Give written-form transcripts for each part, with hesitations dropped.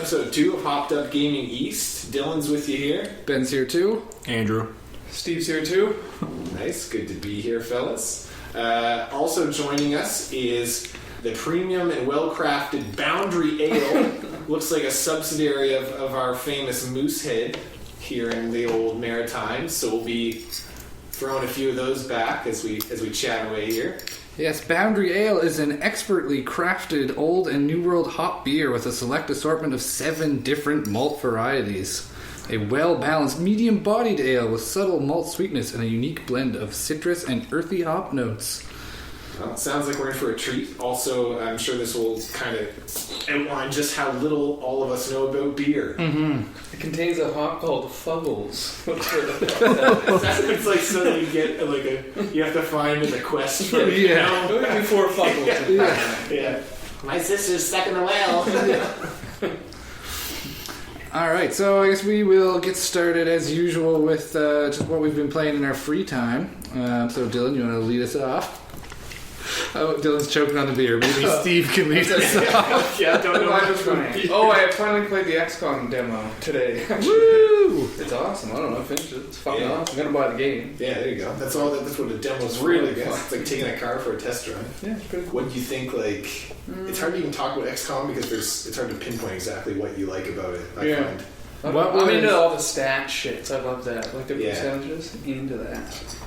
episode 2 of Hopped Up Gaming East. Dylan's with you here. Ben's here too. Andrew. Steve's here too. Nice, good to be here, fellas. Also joining us is the premium and well-crafted Boundary Ale. Looks like a subsidiary of our famous Moosehead here in the old Maritimes. So we'll be throwing a few of those back as we chat away here. Yes, Boundary Ale is an expertly crafted Old and New World hop beer with a select assortment of 7 different malt varieties. A well-balanced, medium-bodied ale with subtle malt sweetness and a unique blend of citrus and earthy hop notes. Well, it sounds like we're in for a treat. Also, I'm sure this will kind of outline just how little all of us know about beer. Mm-hmm. It contains a hop called Fuggles. It's like something you get you have to find in the quest for Before Fuggles. Yeah. My sister's stuck in the well. Alright, so I guess we will get started as usual with just what we've been playing in our free time. So Dylan, you want to lead us off? Oh, Dylan's choking on the beer. Maybe Steve can lead us off. Yeah, don't know I finally played the XCOM demo today. Woo! It's awesome. I don't know. I finished it. It's fucking awesome. I'm gonna buy the game. Yeah, there you go. That's what a demo's for, Really I guess. fun. It's like taking a car for a test drive. Yeah, it's pretty cool. What do you think? It's hard to even talk about XCOM because it's hard to pinpoint exactly what you like about it. I find. I'm into all the stat shits. I love that. Like the percentages. Into that.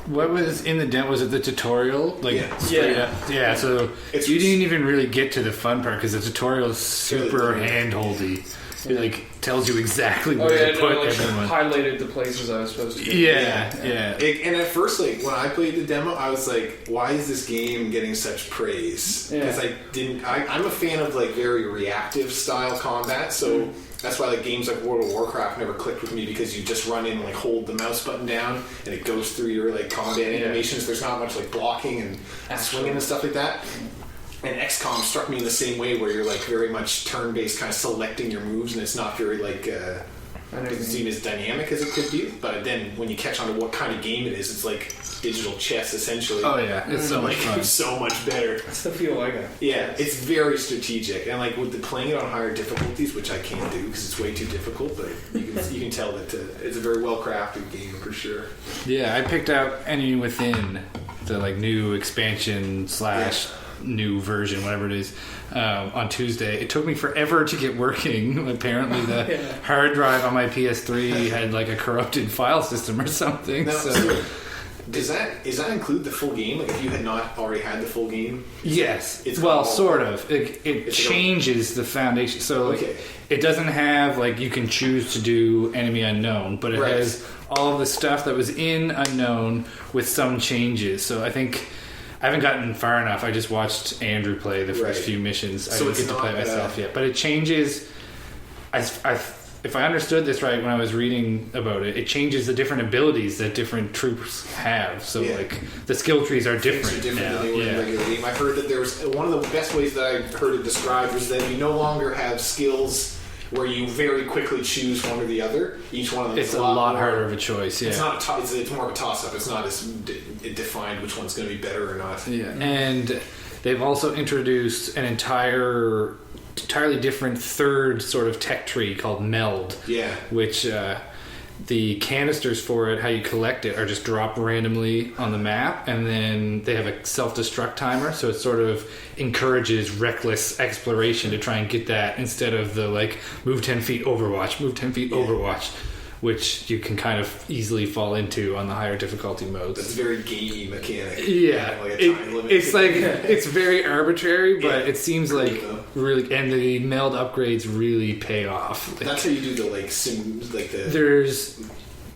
What was in the demo? Was it the tutorial? Yeah, so you didn't even really get to the fun part because the tutorial is super hand-holdy. It tells you exactly where to put everyone. Highlighted the places I was supposed to get. Yeah. And at first, when I played the demo, I was like, "Why is this game getting such praise?" Because I'm a fan of very reactive style combat, so. That's why games like World of Warcraft never clicked with me because you just run in and hold the mouse button down and it goes through your combat animations. There's not much blocking and swinging and stuff like that. And XCOM struck me in the same way where you're very much turn-based, kind of selecting your moves, and it's not very doesn't seem as dynamic as it could be. But then when you catch on to what kind of game it is, it's like digital chess essentially. Oh yeah, it's so much fun. It's so much better. That's the feel I got. Yeah, it's very strategic, and with playing it on higher difficulties, which I can't do because it's way too difficult. But you can tell that it's a very well crafted game for sure. Yeah, I picked out Enemy Within, the new expansion / new version, whatever it is, on Tuesday. It took me forever to get working. Apparently the hard drive on my PS3 had a corrupted file system or something. Does that include the full game? If you had not already had the full game? Yes. Sort of. It changes the foundation. So it doesn't have you can choose to do enemy unknown, but it has all of the stuff that was in unknown with some changes. So I think I haven't gotten far enough. I just watched Andrew play the first few missions. I didn't get to play it myself yet. But it changes. If I understood this right when I was reading about it, it changes the different abilities that different troops have. So the skill trees are different now. Than they were in the regular game. I've heard that there's one of the best ways that I've heard it described is that you no longer have skills where you very quickly choose one or the other. Each one of them is a lot harder of a choice. Yeah, it's not. It's more of a toss-up. It's not as defined which one's going to be better or not. Yeah, and they've also introduced an entirely different third sort of tech tree called Meld. Yeah, which the canisters for it, how you collect it, are just dropped randomly on the map, and then they have a self-destruct timer, so it sort of encourages reckless exploration to try and get that instead of the move 10 feet overwatch, overwatch, which you can kind of easily fall into on the higher difficulty modes. That's a very gamey mechanic. Yeah, a time limit. It's it's very arbitrary, but it seems really, and the meld upgrades really pay off. That's how you do the There's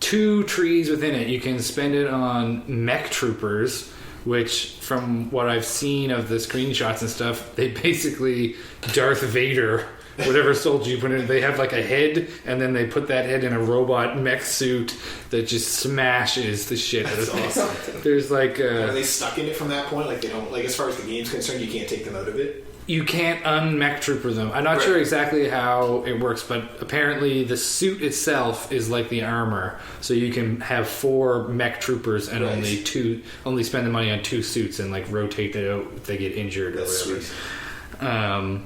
2 trees within it. You can spend it on mech troopers, which from what I've seen of the screenshots and stuff, they basically Darth Vader whatever soldier you put in, they have a head, and then they put that head in a robot mech suit that just smashes the shit out of it. Awesome. There's are they stuck in it from that point? They don't as far as the game's concerned, you can't take them out of it? You can't un-mech trooper them. I'm not sure exactly how it works, but apparently the suit itself is like the armor, so you can have 4 mech troopers and only spend the money on 2 suits and rotate it out if they get injured or whatever.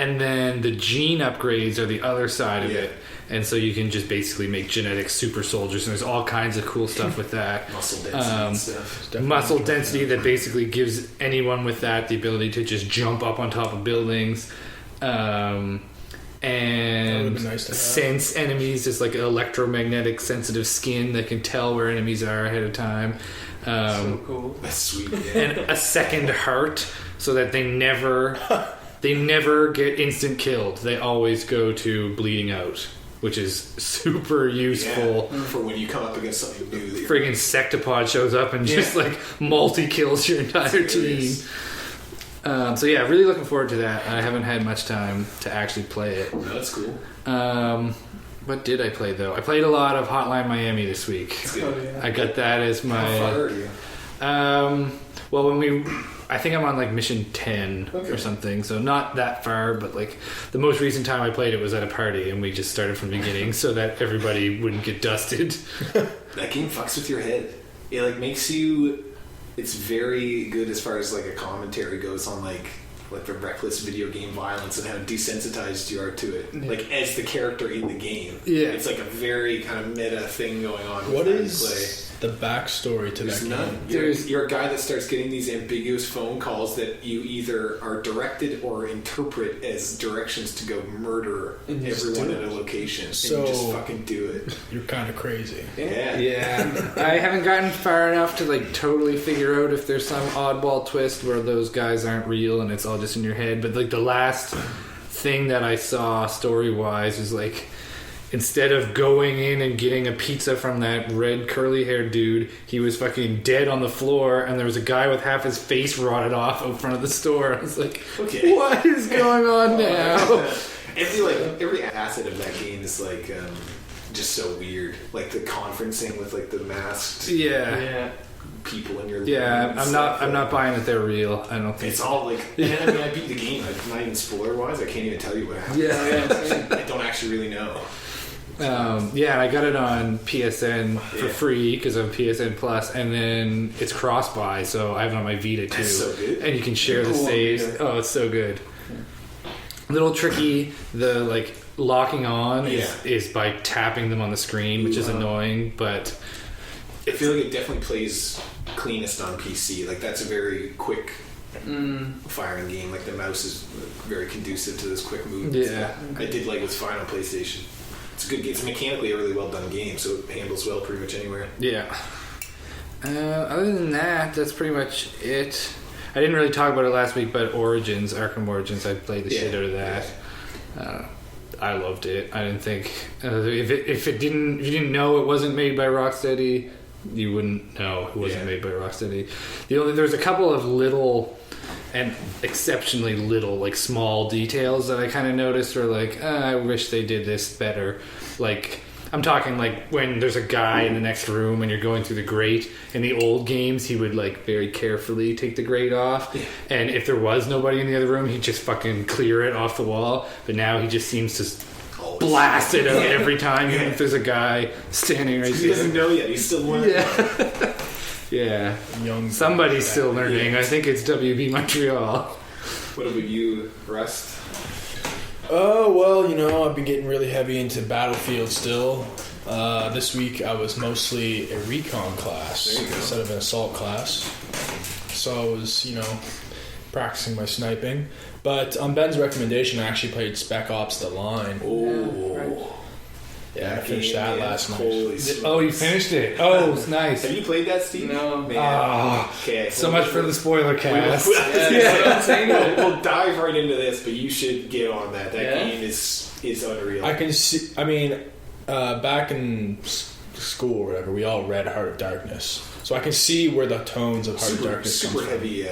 And then the gene upgrades are the other side of it. And so you can just basically make genetic super soldiers, and there's all kinds of cool stuff with that. Muscle density and stuff. Muscle density that basically gives anyone with that the ability to just jump up on top of buildings. And nice to have. sense enemies. There's like an electromagnetic sensitive skin that can tell where enemies are ahead of time. So cool. That's sweet. Yeah. And a second heart, so that they never get instant killed. They always go to bleeding out, which is super useful. Yeah, for when you come up against something new. Friggin' Sectopod shows up and just like multi-kills your entire team. So yeah, really looking forward to that. I haven't had much time to actually play it. No, that's cool. What did I play though? I played a lot of Hotline Miami this week. I got that as my. How far are you? Well, I think I'm on like mission 10 or something, so not that far, but like the most recent time I played it was at a party, and we just started from the beginning so that everybody wouldn't get dusted. That game fucks with your head. It like makes you. It's very good as far as like a commentary goes on like the reckless video game violence and how desensitized you are to it. Yeah. Like as the character in the game. Yeah, it's like a very kind of meta thing going on. What is the backstory to that game? You're a guy that starts getting these ambiguous phone calls that you either are directed or interpret as directions to go murder everyone at a location. So and you just fucking do it. You're kind of crazy. Yeah. I haven't gotten far enough to like totally figure out if there's some oddball twist where those guys aren't real and it's all just in your head. But like the last thing that I saw story-wise is like, instead of going in and getting a pizza from that red curly-haired dude, he was fucking dead on the floor, and there was a guy with half his face rotted off out front of the store. I was like, okay, what is going on now? Every asset of that game is like just so weird. Like the conferencing with like the masked people in your I'm not buying that they're real. I don't think it's all like. And I beat the game. Not even spoiler-wise. I can't even tell you what happened. I don't actually really know. And I got it on PSN for free because of PSN Plus, and then it's cross-buy, so I have it on my Vita too. That's so good. And you can share the saves. Oh, it's so good. A little tricky. The like locking on is by tapping them on the screen, which is annoying, but I feel like it definitely plays cleanest on PC. Like that's a very quick firing game. Like the mouse is very conducive to this quick move. Yeah, I did like what's fine on PlayStation. It's a good game. It's mechanically a really well done game, so it handles well pretty much anywhere. Yeah. Other than that, that's pretty much it. I didn't really talk about it last week, but Arkham Origins, I played the shit out of that. I loved it. I didn't think if you didn't know it wasn't made by Rocksteady, you wouldn't know it wasn't made by Rocksteady. There's a couple of little and exceptionally little, like small details that I kind of noticed were like, I wish they did this better. Like, I'm talking like when there's a guy in the next room and you're going through the grate. In the old games, he would like very carefully take the grate off, and if there was nobody in the other room, he'd just fucking clear it off the wall. But now he just seems to blast it out every time, even if there's a guy standing right there. He doesn't know yet. He's still learning. Yeah. Somebody's still learning. I think it's WB Montreal. What about you, Rust? Well, I've been getting really heavy into Battlefield still. This week I was mostly a recon class instead of an assault class. So I was, practicing my sniping. But on Ben's recommendation, I actually played Spec Ops The Line. Oh. Yeah, I finished that last night. Oh, you finished it? Oh, it's nice. Have you played that, Steve? No. Okay. So much for the spoiler cast. We'll dive right into this, but you should get on that. That game is unreal. I can see. Back in school or whatever, we all read Heart of Darkness, so I can see where the tones of Heart of Darkness super comes from. heavy.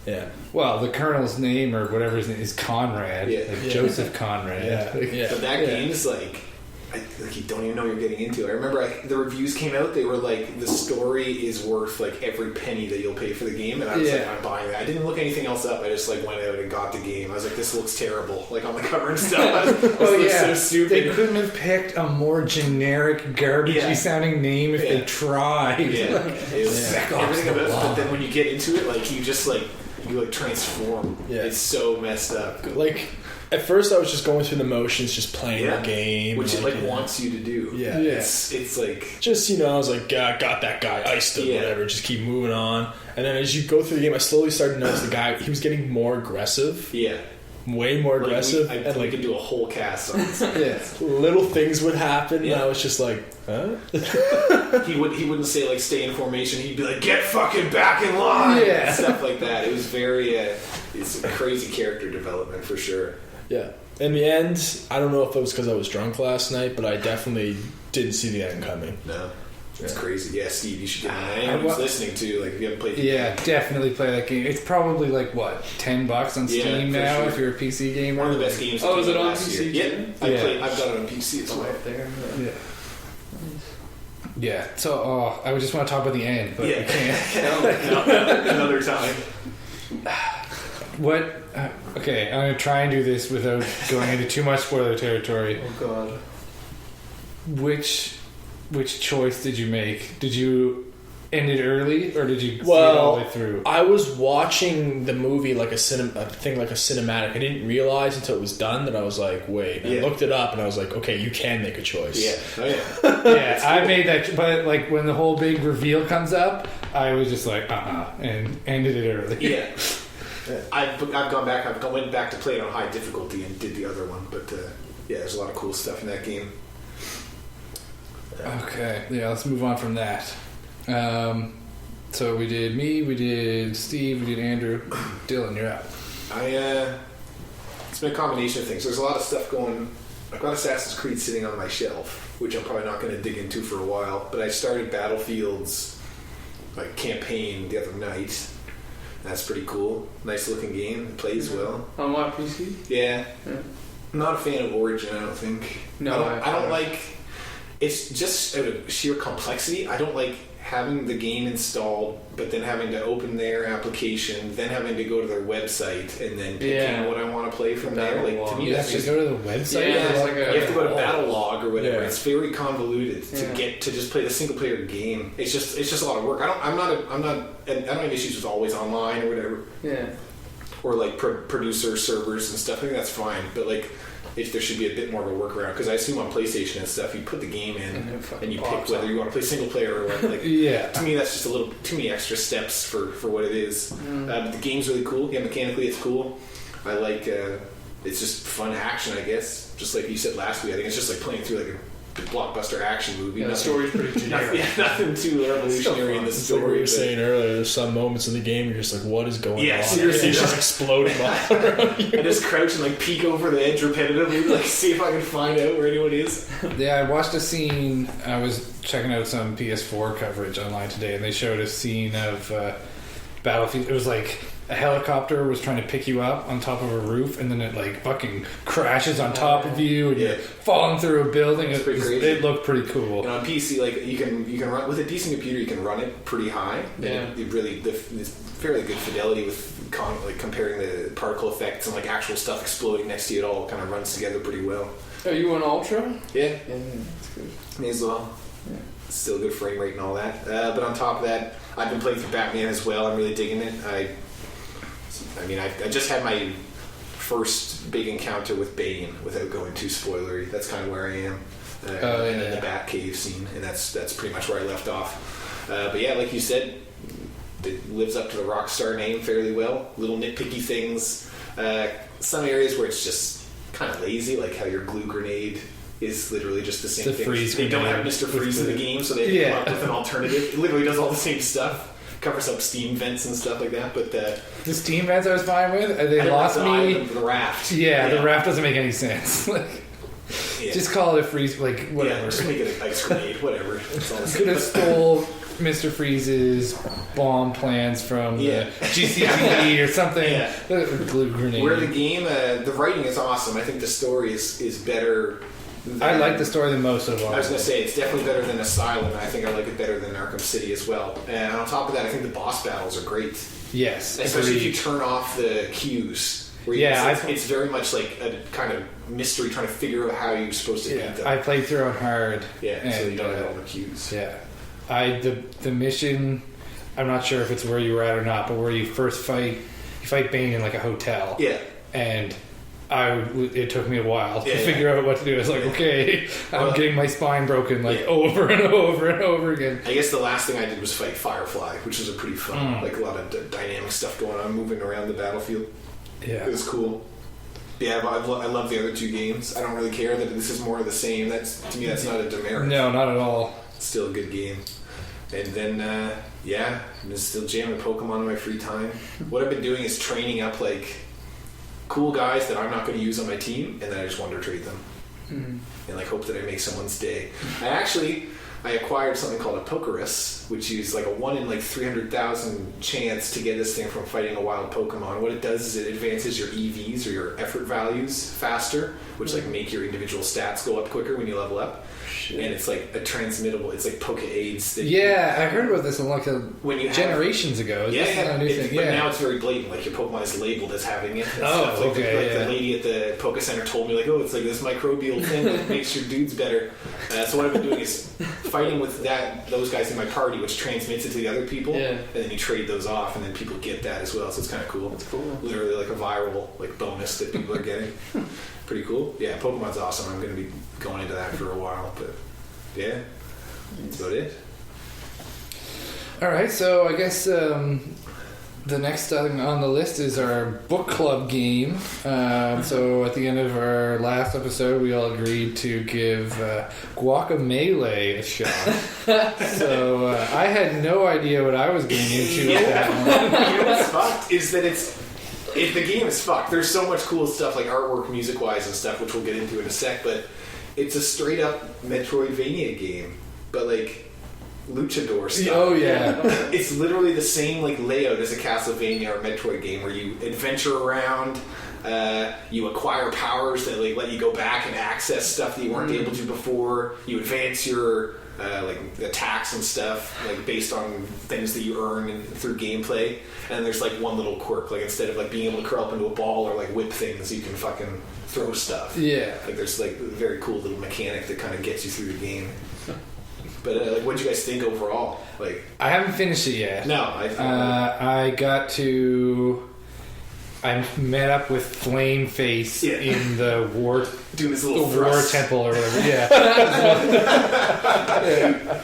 Yeah. Well, the Colonel's name or whatever his name is Conrad. Joseph Conrad. But that game is like you don't even know what you're getting into. I remember the reviews came out. They were like, the story is worth like every penny that you'll pay for the game, and I was like, I'm buying that. I didn't look anything else up. I just like went out and got the game. I was like, this looks terrible. Like on the cover and stuff. So stupid. They couldn't have picked a more generic, garbagey sounding name if they tried. Yeah, it was everything about it. But then when you get into it, like you just like you transform. Yeah. It's so messed up. Like At first, I was just going through the motions, just playing the game, which it wants you to do. Yeah, it's like just I was like, got that guy, iced him, whatever. Just keep moving on, and then as you go through the game, I slowly started to notice the guy. He was getting more aggressive. Yeah. Way more aggressive. And we could do a whole cast on this. Little things would happen, and I was just like, huh? He wouldn't say like stay in formation. He'd be like, get fucking back in line. And stuff like that. It was very it's a crazy character development for sure. Yeah. In the end, I don't know if it was because I was drunk last night, but I definitely didn't see the end coming. No. It's crazy. Yeah, Steve, you should get it. Anyone who's listening to, like, if you haven't played the game. Definitely play that game. It's probably like, what, $10 on Steam now if you're a PC gamer? One of the best games. Oh, is it on PC? Yeah. I've got it on PC as well. Right there. Yeah. So, I would just want to talk about the end, but we can't. No, another time. What? Okay, I'm going to try and do this without going into too much spoiler territory. Oh, God. Which choice did you make? Did you end it early, or did you see it all the way through? I was watching the movie like a cinematic. I didn't realize until it was done that I was like, wait. And I looked it up, and I was like, okay, you can make a choice. Yeah. Oh, yeah. I made that, but like when the whole big reveal comes up, I was just like, and ended it early. Yeah. I've gone back. Went back to play it on high difficulty and did the other one, but there's a lot of cool stuff in that game. Okay, let's move on from that. So we did me, we did Steve, we did Andrew. Dylan, you're up. It's been a combination of things. There's a lot of stuff going. I've got Assassin's Creed sitting on my shelf, which I'm probably not going to dig into for a while. But I started Battlefield's campaign the other night. That's pretty cool. Nice looking game. It plays well. On what, PC? Yeah. I'm not a fan of Origin, I don't think. No, I don't like. It's just out of sheer complexity. I don't like having the game installed, but then having to open their application, then having to go to their website, and then picking what I want to play from there. Like, to me, you have to go to the website. You have to go to Battlelog or whatever. It's very convoluted to get to just play the single player game. It's just a lot of work. I don't have issues with always online or whatever. Yeah. Or like producer servers and stuff. I think that's fine, but like. If there should be a bit more of a workaround, because I assume on PlayStation and stuff, you put the game in and you pick whether you want to play single player or what. Like, to me, that's just a little too many extra steps for what it is. But the game's really cool. Yeah, mechanically, it's cool. I like. It's just fun action, I guess. Just like you said last week, I think it's just like playing through like a blockbuster action movie. Yeah, the story's pretty generic. Nothing too revolutionary in the story. Like what you were saying earlier, there's some moments in the game you're just like, what is going on? Seriously, it's just exploding all around you. I just crouch and peek over the edge repetitively, see if I can find out where anyone is. Yeah, I watched a scene. I was checking out some PS4 coverage online today, and they showed a scene of Battlefield. It was like a helicopter was trying to pick you up on top of a roof, and then it fucking crashes on top of you, and you're falling through a building. It looked pretty cool. And on PC, you can run with a decent computer. You can run it pretty high. Yeah, it's fairly good fidelity with comparing the particle effects and actual stuff exploding next to you. It all kind of runs together pretty well. Are you on Ultra? Yeah, that's good. Me as well. Yeah. Still good frame rate and all that. But on top of that, I've been playing through Batman as well. I'm really digging it. I just had my first big encounter with Bane without going too spoilery. That's kind of where I am. In the Batcave scene, and that's pretty much where I left off. But yeah, like you said, it lives up to the Rockstar name fairly well. Little nitpicky things. Some areas where it's just kind of lazy, like how your glue grenade is literally just the same thing. They don't have Mr. Freeze in the game, so they have to come up with an alternative. It literally does all the same stuff. Covers up steam vents and stuff like that, but the steam vents I was fine with. They lost me. The raft. Yeah, the raft doesn't make any sense. Just call it a freeze, whatever. Yeah, just make it an ice grenade, whatever. It's all the same. Could have stole Mr. Freeze's bomb plans from the GCPD or something. Yeah. Glue grenade. Where the game, the writing is awesome. I think the story is better. I like the story the most of all. I was going to say, it's definitely better than Asylum. I think I like it better than Arkham City as well. And on top of that, I think the boss battles are great. Yes. Especially if you turn off the cues. It's very much like a kind of mystery trying to figure out how you're supposed to beat them. I played through on hard. Yeah, so you don't have all the cues. Yeah. The mission, I'm not sure if it's where you were at or not, but where you first fight, you fight Bane in a hotel. Yeah. And it took me a while to figure out what to do. I was like, okay, I'm getting my spine broken over and over and over again. I guess the last thing I did was fight Firefly, which was a pretty fun, like a lot of dynamic stuff going on, moving around the battlefield. Yeah, it was cool. Yeah, but I love the other 2 games. I don't really care that this is more of the same. To me, that's not a demerit. No, not at all. It's still a good game. And then, I'm still jamming Pokemon in my free time. What I've been doing is training up, like, cool guys that I'm not going to use on my team, and then I just wonder trade them. And, like, hope that I make someone's day. I acquired something called a Pokerus, which is like a 1 in like 300,000 chance to get this thing from fighting a wild Pokemon. What it does is it advances your EVs or your effort values faster, which like make your individual stats go up quicker when you level up. Shit. And it's like a transmittable. It's like Poke-Aids. I heard about this like generations ago. A new thing? But now it's very blatant. Like your Pokemon is labeled as having it. The lady at the Poke Center told me it's like this microbial thing that makes your dudes better. So what I've been doing is fighting with those guys in my party, which transmits it to the other people, and then you trade those off, and then people get that as well. So it's kind of cool. That's cool. Literally like a viral bonus that people are getting. Pretty cool. Yeah, Pokemon's awesome. I'm going to be going into that for a while, but yeah, that's about it. All right, so I guess the next thing on the list is our book club game. So at the end of our last episode, we all agreed to give Guacamelee a shot. So I had no idea what I was getting into with that one. You know what's fucked is that the game is fucked. There's so much cool stuff like artwork, music-wise and stuff, which we'll get into in a sec, but it's a straight-up Metroidvania game, but like luchador stuff. Oh yeah. It's literally the same like layout as a Castlevania or Metroid game where you adventure around, you acquire powers that like let you go back and access stuff that you weren't able to before. You advance your like attacks and stuff like based on things that you earn through gameplay. And there's like one little quirk, like instead of like being able to curl up into a ball or like whip things, you can fucking throw stuff. Yeah. Like there's like a very cool little mechanic that kind of gets you through the game. But like, what do you guys think overall? Like, I haven't finished it yet. No, I met up with Flame Face in the war doing this little war temple or whatever. Yeah.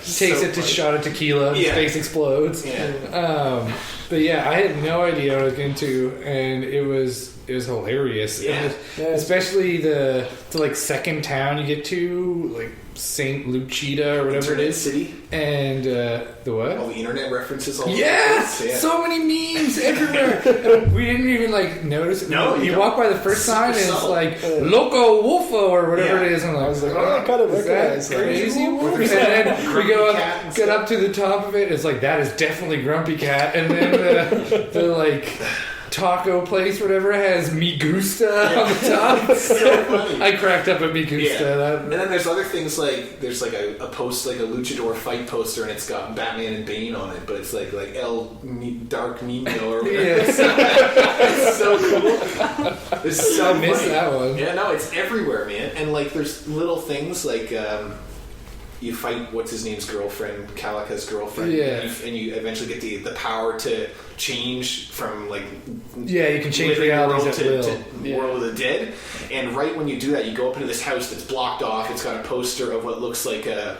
Takes it to shot of tequila. His face explodes. Yeah. But yeah, I had no idea what I was getting to, and it was hilarious. Yeah. Especially the like second town you get to, like St. Lucida or whatever Internet it is. City. And the what? All the internet references. All So many memes everywhere. We didn't even like notice it. No, you walk by the first sign and it's like Loco Wolfo or whatever it is, and I was like, I kind of recognize that crazy wolf. And then we get up to the top of it. It's like that is definitely Grumpy Cat, and then the like taco place, whatever, has Me Gusta on the top. So funny. I cracked up at Me Gusta. Yeah. And then there's other things like there's like a post, like a luchador fight poster, and it's got Batman and Bane on it, but it's like Dark Nino or whatever. It's so cool. It's so I missed that one. Yeah, no, it's everywhere, man. And like there's little things like you fight what's his name's girlfriend, Calica's girlfriend, and you eventually get the power to change from like you can change realities at will to World of the Dead. And right when you do that, you go up into this house that's blocked off. It's got a poster of what looks like the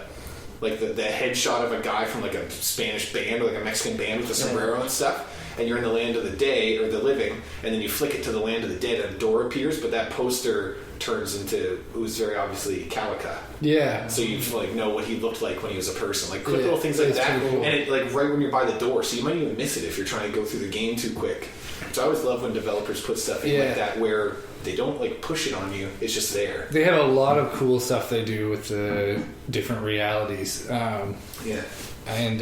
headshot of a guy from like a Spanish band or like a Mexican band with a sombrero and stuff. And you're in the land of the dead or the living, and then you flick it to the land of the dead, and a door appears, but that poster turns into who's very obviously Calica. Yeah. So you like know what he looked like when he was a person. Like quick little things like that. Cool. And it like right when you're by the door, so you might even miss it if you're trying to go through the game too quick. So I always love when developers put stuff in like that where they don't like push it on you. It's just there. They have a lot of cool stuff they do with the different realities. And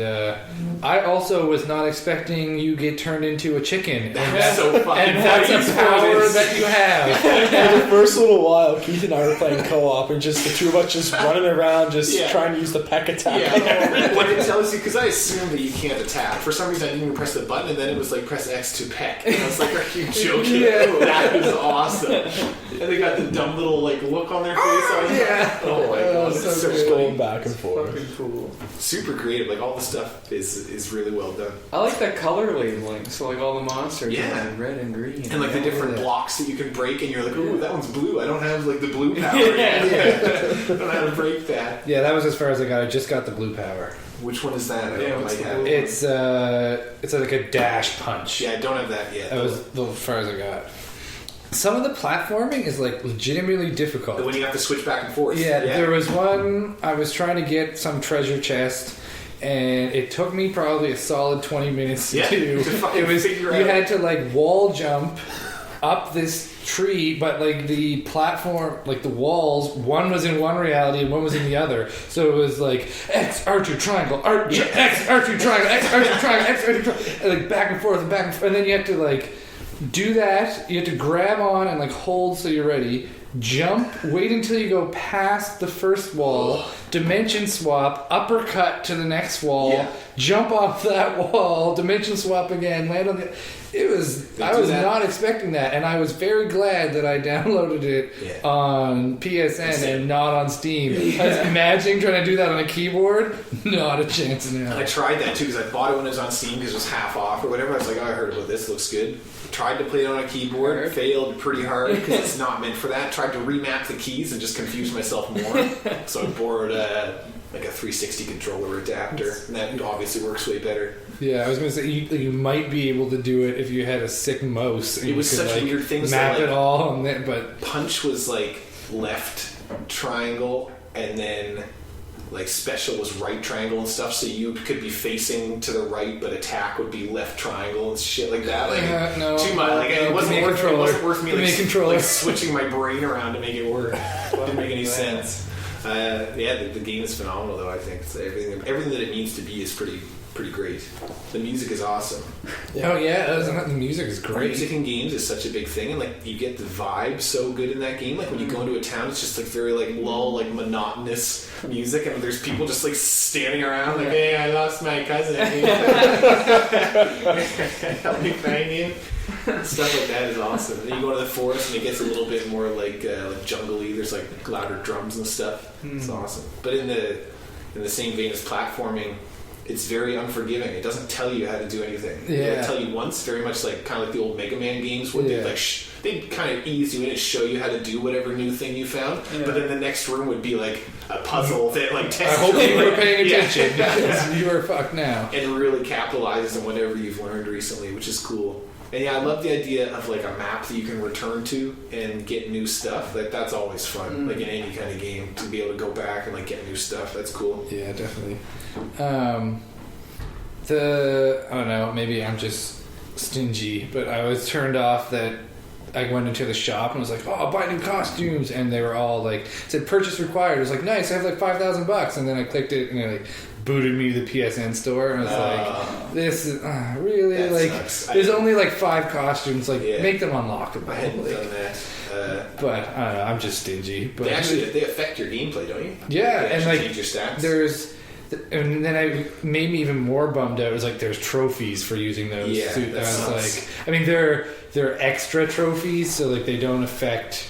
I also was not expecting you get turned into a chicken. That's so funny. And that's a power that you have. For the first little while, Keith and I were playing co-op, and just the two of us just running around, just trying to use the peck attack. Yeah. What it tells you, because I assumed that you can't attack. For some reason, I didn't even press the button, and then it was like press X to peck. And I was like, are you joking? That is awesome. And they got the dumb little like look on their face. Oh my god, it's so just funny. going back and forth. Fucking cool. Super creative. Like all the stuff is really well done. I like that color labeling. So like all the monsters Yeah. are like red and green. And like the different blocks that you can break, and you're like, ooh, that one's blue. I don't have like the blue power. Yeah. I don't know how to break that. Yeah, that was as far as I got. I just got the blue power. Which one is that? I Yeah, don't what's might the have. blue? It's like a dash punch. Yeah, I don't have that yet. That was the far as I got. Some of the platforming is like legitimately difficult. When you have to switch back and forth. Yeah, there was one I was trying to get some treasure chest, and it took me probably a solid 20 minutes to do. It was you had to like wall jump up this tree, but like the platform, like the walls, one was in one reality and one was in the other. So it was like X R2 triangle, X R2 triangle, X R2 triangle, X R2 triangle, and like back and forth and back and forth, and then you have to like do that. You have to grab on and like hold so you're ready. Jump, wait until you go past the first wall, dimension swap, uppercut to the next wall, jump off that wall, dimension swap again, land on the... I was not expecting that, and I was very glad that I downloaded it on PSN and not on Steam. I was imagining trying to do that on a keyboard. Not a chance in hell. I tried that too because I bought it when it was on Steam because it was half off or whatever. I was like, oh, I heard about this, looks good. Tried to play it on a keyboard, failed pretty hard because it's not meant for that. Tried to remap the keys and just confused myself more. So I borrowed like a 360 controller adapter, and that obviously works way better. Yeah, I was going to say you might be able to do it if you had a sick mouse. And it was you could, such like, weird things. map that, like, it all, and then, but punch was like left triangle, and then like special was right triangle and stuff. So you could be facing to the right, but attack would be left triangle and shit like that. Like no, too much. Like it wasn't worth me like switching my brain around to make it work. It didn't make any sense. The game is phenomenal though. I think it's everything that it needs to be is pretty great. The music is awesome. Oh yeah, the music is great. Music in games is such a big thing, and like you get the vibe so good in that game. Like when you go into a town, it's just like very like lull, like monotonous music, and there's people just like standing around like, hey, I lost my cousin. Help me find him. Stuff like that is awesome. Then you go to the forest and it gets a little bit more like jungly. There's like louder drums and stuff. It's awesome. But in the same vein as platforming, it's very unforgiving. It doesn't tell you how to do anything. It'll tell you once, very much like kind of like the old Mega Man games where they'd kind of ease you in and show you how to do whatever new thing you found. But then the next room would be like a puzzle that like tests. I hope you were paying attention because you are fucked now. And really capitalizes on whatever you've learned recently, which is cool. And yeah, I love the idea of like a map that you can return to and get new stuff. Like that's always fun. Like in any kind of game, to be able to go back and like get new stuff. That's cool. Yeah, definitely. I don't know. Maybe I'm just stingy, but I was turned off that. I went into the shop and was like, "Oh, I'll buy new costumes," and they were all like, "Said purchase required." It was like, "Nice, I have like $5,000," and then I clicked it and it like booted me to the PSN store, and I was like, "This is really that like." Sucks. There's only like 5 costumes. Like, make them unlockable. I hadn't done that. But I don't know. I'm just stingy. But they affect your gameplay, don't you? Yeah, they and like change your stats. And then I made me even more bummed out. It was like there's trophies for using those. Yeah, suits. that I was sucks. like, I mean, they're extra trophies, so like they don't affect.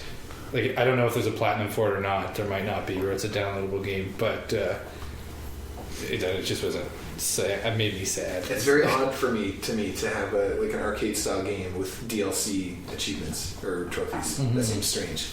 Like I don't know if there's a platinum for it or not. There might not be, or it's a downloadable game. But it just wasn't. It made me sad. It's very odd for me to have like an arcade style game with DLC achievements or trophies. That seems strange.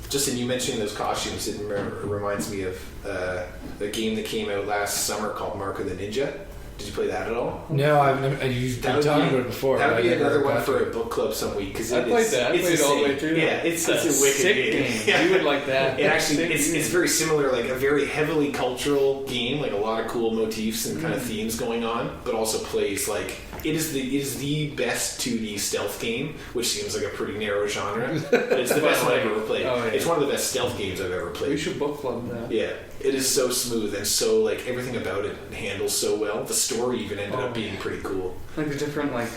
Just in you mentioning those costumes, it reminds me of a game that came out last summer called Mark of the Ninja. Did you play that at all? No, you've been talking about it before. That would be another one for a book club some week because I played that. I played it all the way through. Yeah, it's a wicked sick game. Yeah. You would like that. It actually, it's very similar, like a very heavily cultural game, like a lot of cool motifs and kind of themes going on, but also plays like it is the best 2D stealth game, which seems like a pretty narrow genre, but it's the best one I've ever played. Oh, yeah. It's one of the best stealth games I've ever played. We should book club that. Yeah, it is so smooth and so like everything about it handles so well. The story even ended up being pretty cool. Like the different like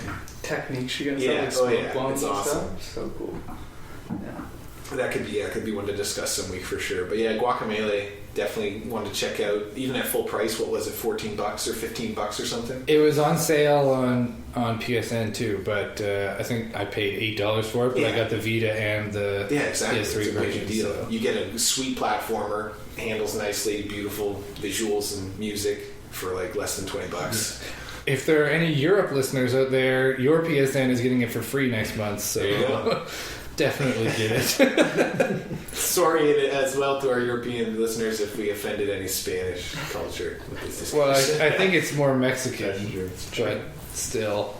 techniques you get. Yeah, stuff, like it's bombs and awesome. Stuff. So cool. Yeah. That could be one to discuss some week for sure. But yeah, Guacamelee definitely wanted to check out. Even at full price, what was it, $14 or $15 or something? It was on sale on PSN too, but I think I paid $8 for it. But I got the Vita and the exactly. PS3 it's a version. great deal. So. You get a sweet platformer, handles nicely, beautiful visuals and music for like less than $20. If there are any Europe listeners out there, your PSN is getting it for free next month. So there you go. Definitely get it. Sorry as well to our European listeners if we offended any Spanish culture with this discussion. Well, I think it's more Mexican, but still.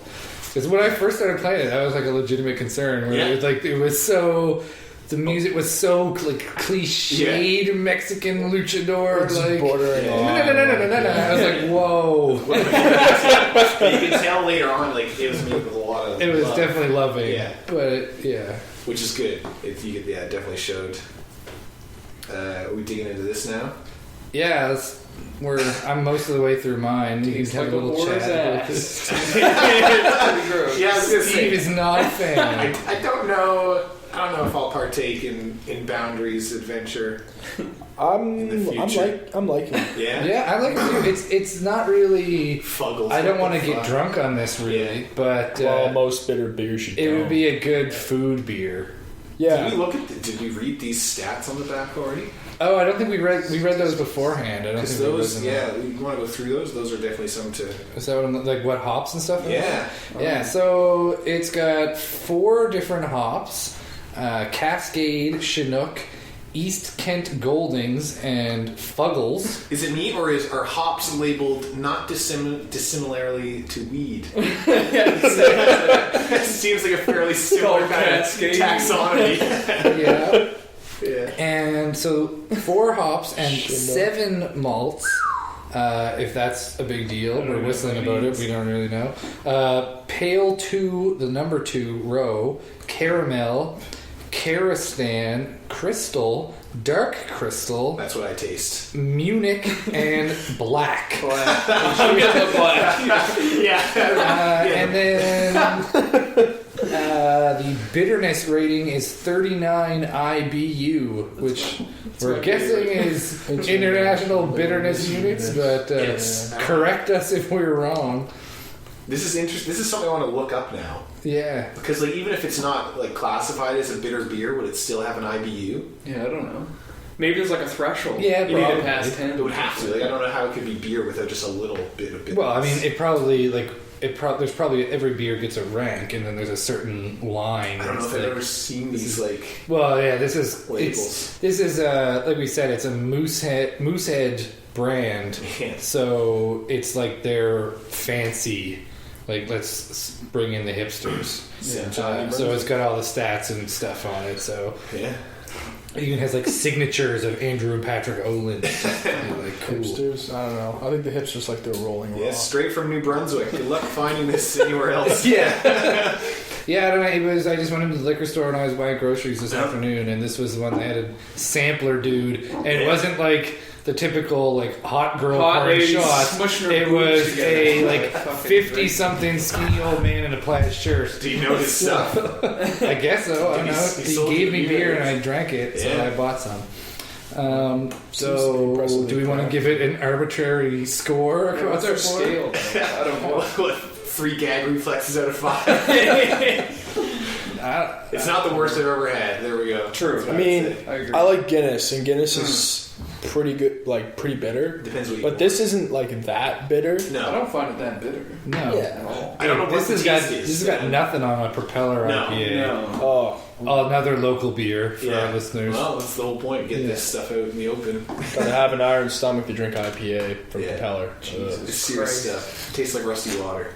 Because when I first started playing it, that was like a legitimate concern. Where it was so. The music was so like cliched Mexican luchador, like bordering on. I was like, whoa. You can tell later on, like it was made with a lot of. It was love. definitely loving, but which is good. It definitely showed. Are we digging into this now? Yeah, I'm most of the way through mine. You can have a little chat. Steve is not a fan. I don't know. I don't know if I'll partake in Boundaries adventure. I'm liking it. Yeah, I like it too. It's not really. Fuggles. I don't want to get drunk on this really, but most bitter beers should. It would be a good food beer. Yeah. Did we read these stats on the back already? Oh, I don't think we read those beforehand. I don't think those. We want to go through those. Those are definitely some to. Is that what hops and stuff? Yeah. Yeah. So it's got 4 different hops. Cascade, Chinook, East Kent Goldings, and Fuggles. Is it neat, or are hops labeled not dissimilarly to weed? It seems like a fairly similar kind of taxonomy. Yeah. And so 4 hops and 7 malts. If that's a big deal, we're whistling about it. We don't really know. Pale 2, the number 2 row, caramel, Karistan, Crystal, Dark Crystal. That's what I taste. Munich, and Black. And then the bitterness rating is 39 IBU, which we're guessing is International Bitterness Units, but correct us if we're wrong. This is interesting. This is something I want to look up now. Yeah. Because like even if it's not like classified as a bitter beer, would it still have an IBU? Yeah, I don't know. Maybe there's like a threshold. Yeah, you need to pass 10. It would have to. Like I don't know how it could be beer without just a little bit of bitterness. Well, I mean, there's probably every beer gets a rank, and then there's a certain line. I don't know if I've ever seen these like. Well, yeah, this is labels. This is like we said, it's a Moosehead brand, so it's like they're fancy. Like, let's bring in the hipsters. So it's got all the stats and stuff on it. So yeah, it even has like signatures of Andrew and Patrick Olin. Like cool. Hipsters? I don't know. I think the hipsters like they're rolling. Yeah, straight from New Brunswick. Good luck finding this anywhere else. Yeah, I don't know. I just went into the liquor store and I was buying groceries this afternoon, and this was the one that had a sampler, dude, and it wasn't like the typical like hot girl pouring shots. It was a like 50-something skinny old man in a plaid shirt. Do you know his stuff? I guess so. I don't know. He gave me beer and I drank it, so I bought some. So do we want to give it an arbitrary score across what's our the board? scale? I don't know. What, 3 gag reflexes out of 5? It's not the worst I've ever had. There we go. True. I mean, I agree. I like Guinness, and Guinness is pretty good, like pretty bitter. Depends what you But this isn't like that bitter. No. I don't find it that bitter. No. Yeah. I don't know what This has is. got nothing on a Propeller IPA. No. Oh, Another local beer for our listeners. Well, that's the whole point. Get this stuff out in the open. gotta have an iron stomach to drink IPA from Propeller. It's serious stuff. Tastes like rusty water.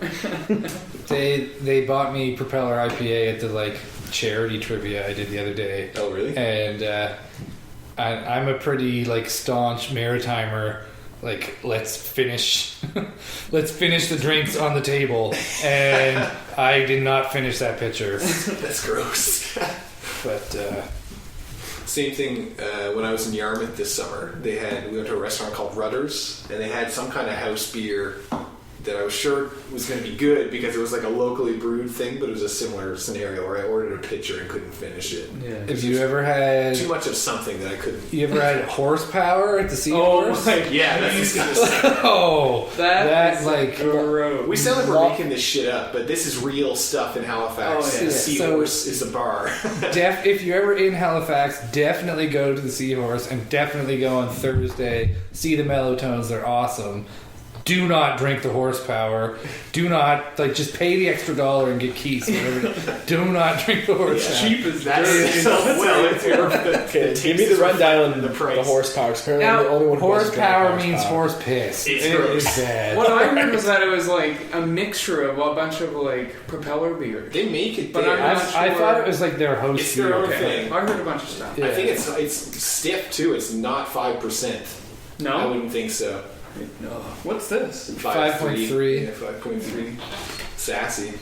They bought me Propeller IPA at the like charity trivia I did the other day. Oh, really? And I'm a pretty like staunch maritimer. Like let's finish the drinks on the table, and I did not finish that pitcher. That's gross. But same thing when I was in Yarmouth this summer. We went to a restaurant called Rutter's, and they had some kind of house beer that I was sure was going to be good because it was like a locally brewed thing, but it was a similar scenario where I ordered a pitcher and couldn't finish it. Yeah. If you ever had too much of something that I couldn't. You ever had horsepower at the Seahorse? Yeah, that's disgusting. Oh, that is like gross. We sound like we're making this shit up, but this is real stuff in Halifax. Oh, yeah. The Seahorse is a bar. If you're ever in Halifax, definitely go to the Seahorse and definitely go on Thursday. See the Mellow Tones; they're awesome. Do not drink the horsepower. Do not just pay the extra $1 and get keys. Do not drink the horsepower. Cheap as That's Okay, give me the rundown on the price. horsepower. Apparently, Now, the only one who doesn't drink horsepower means horsepower. horse piss. It's It gross. is bad. What I heard was that it was like a mixture of a bunch of like propeller beers. They make it But there. I'm not I sure. thought it was like their host. It's their own beer. thing. I heard a bunch of stuff. Yeah. I think it's stiff too. It's not 5%. No? I wouldn't think so. No. What's this? 5.3. Yeah, 5.3. Sassy.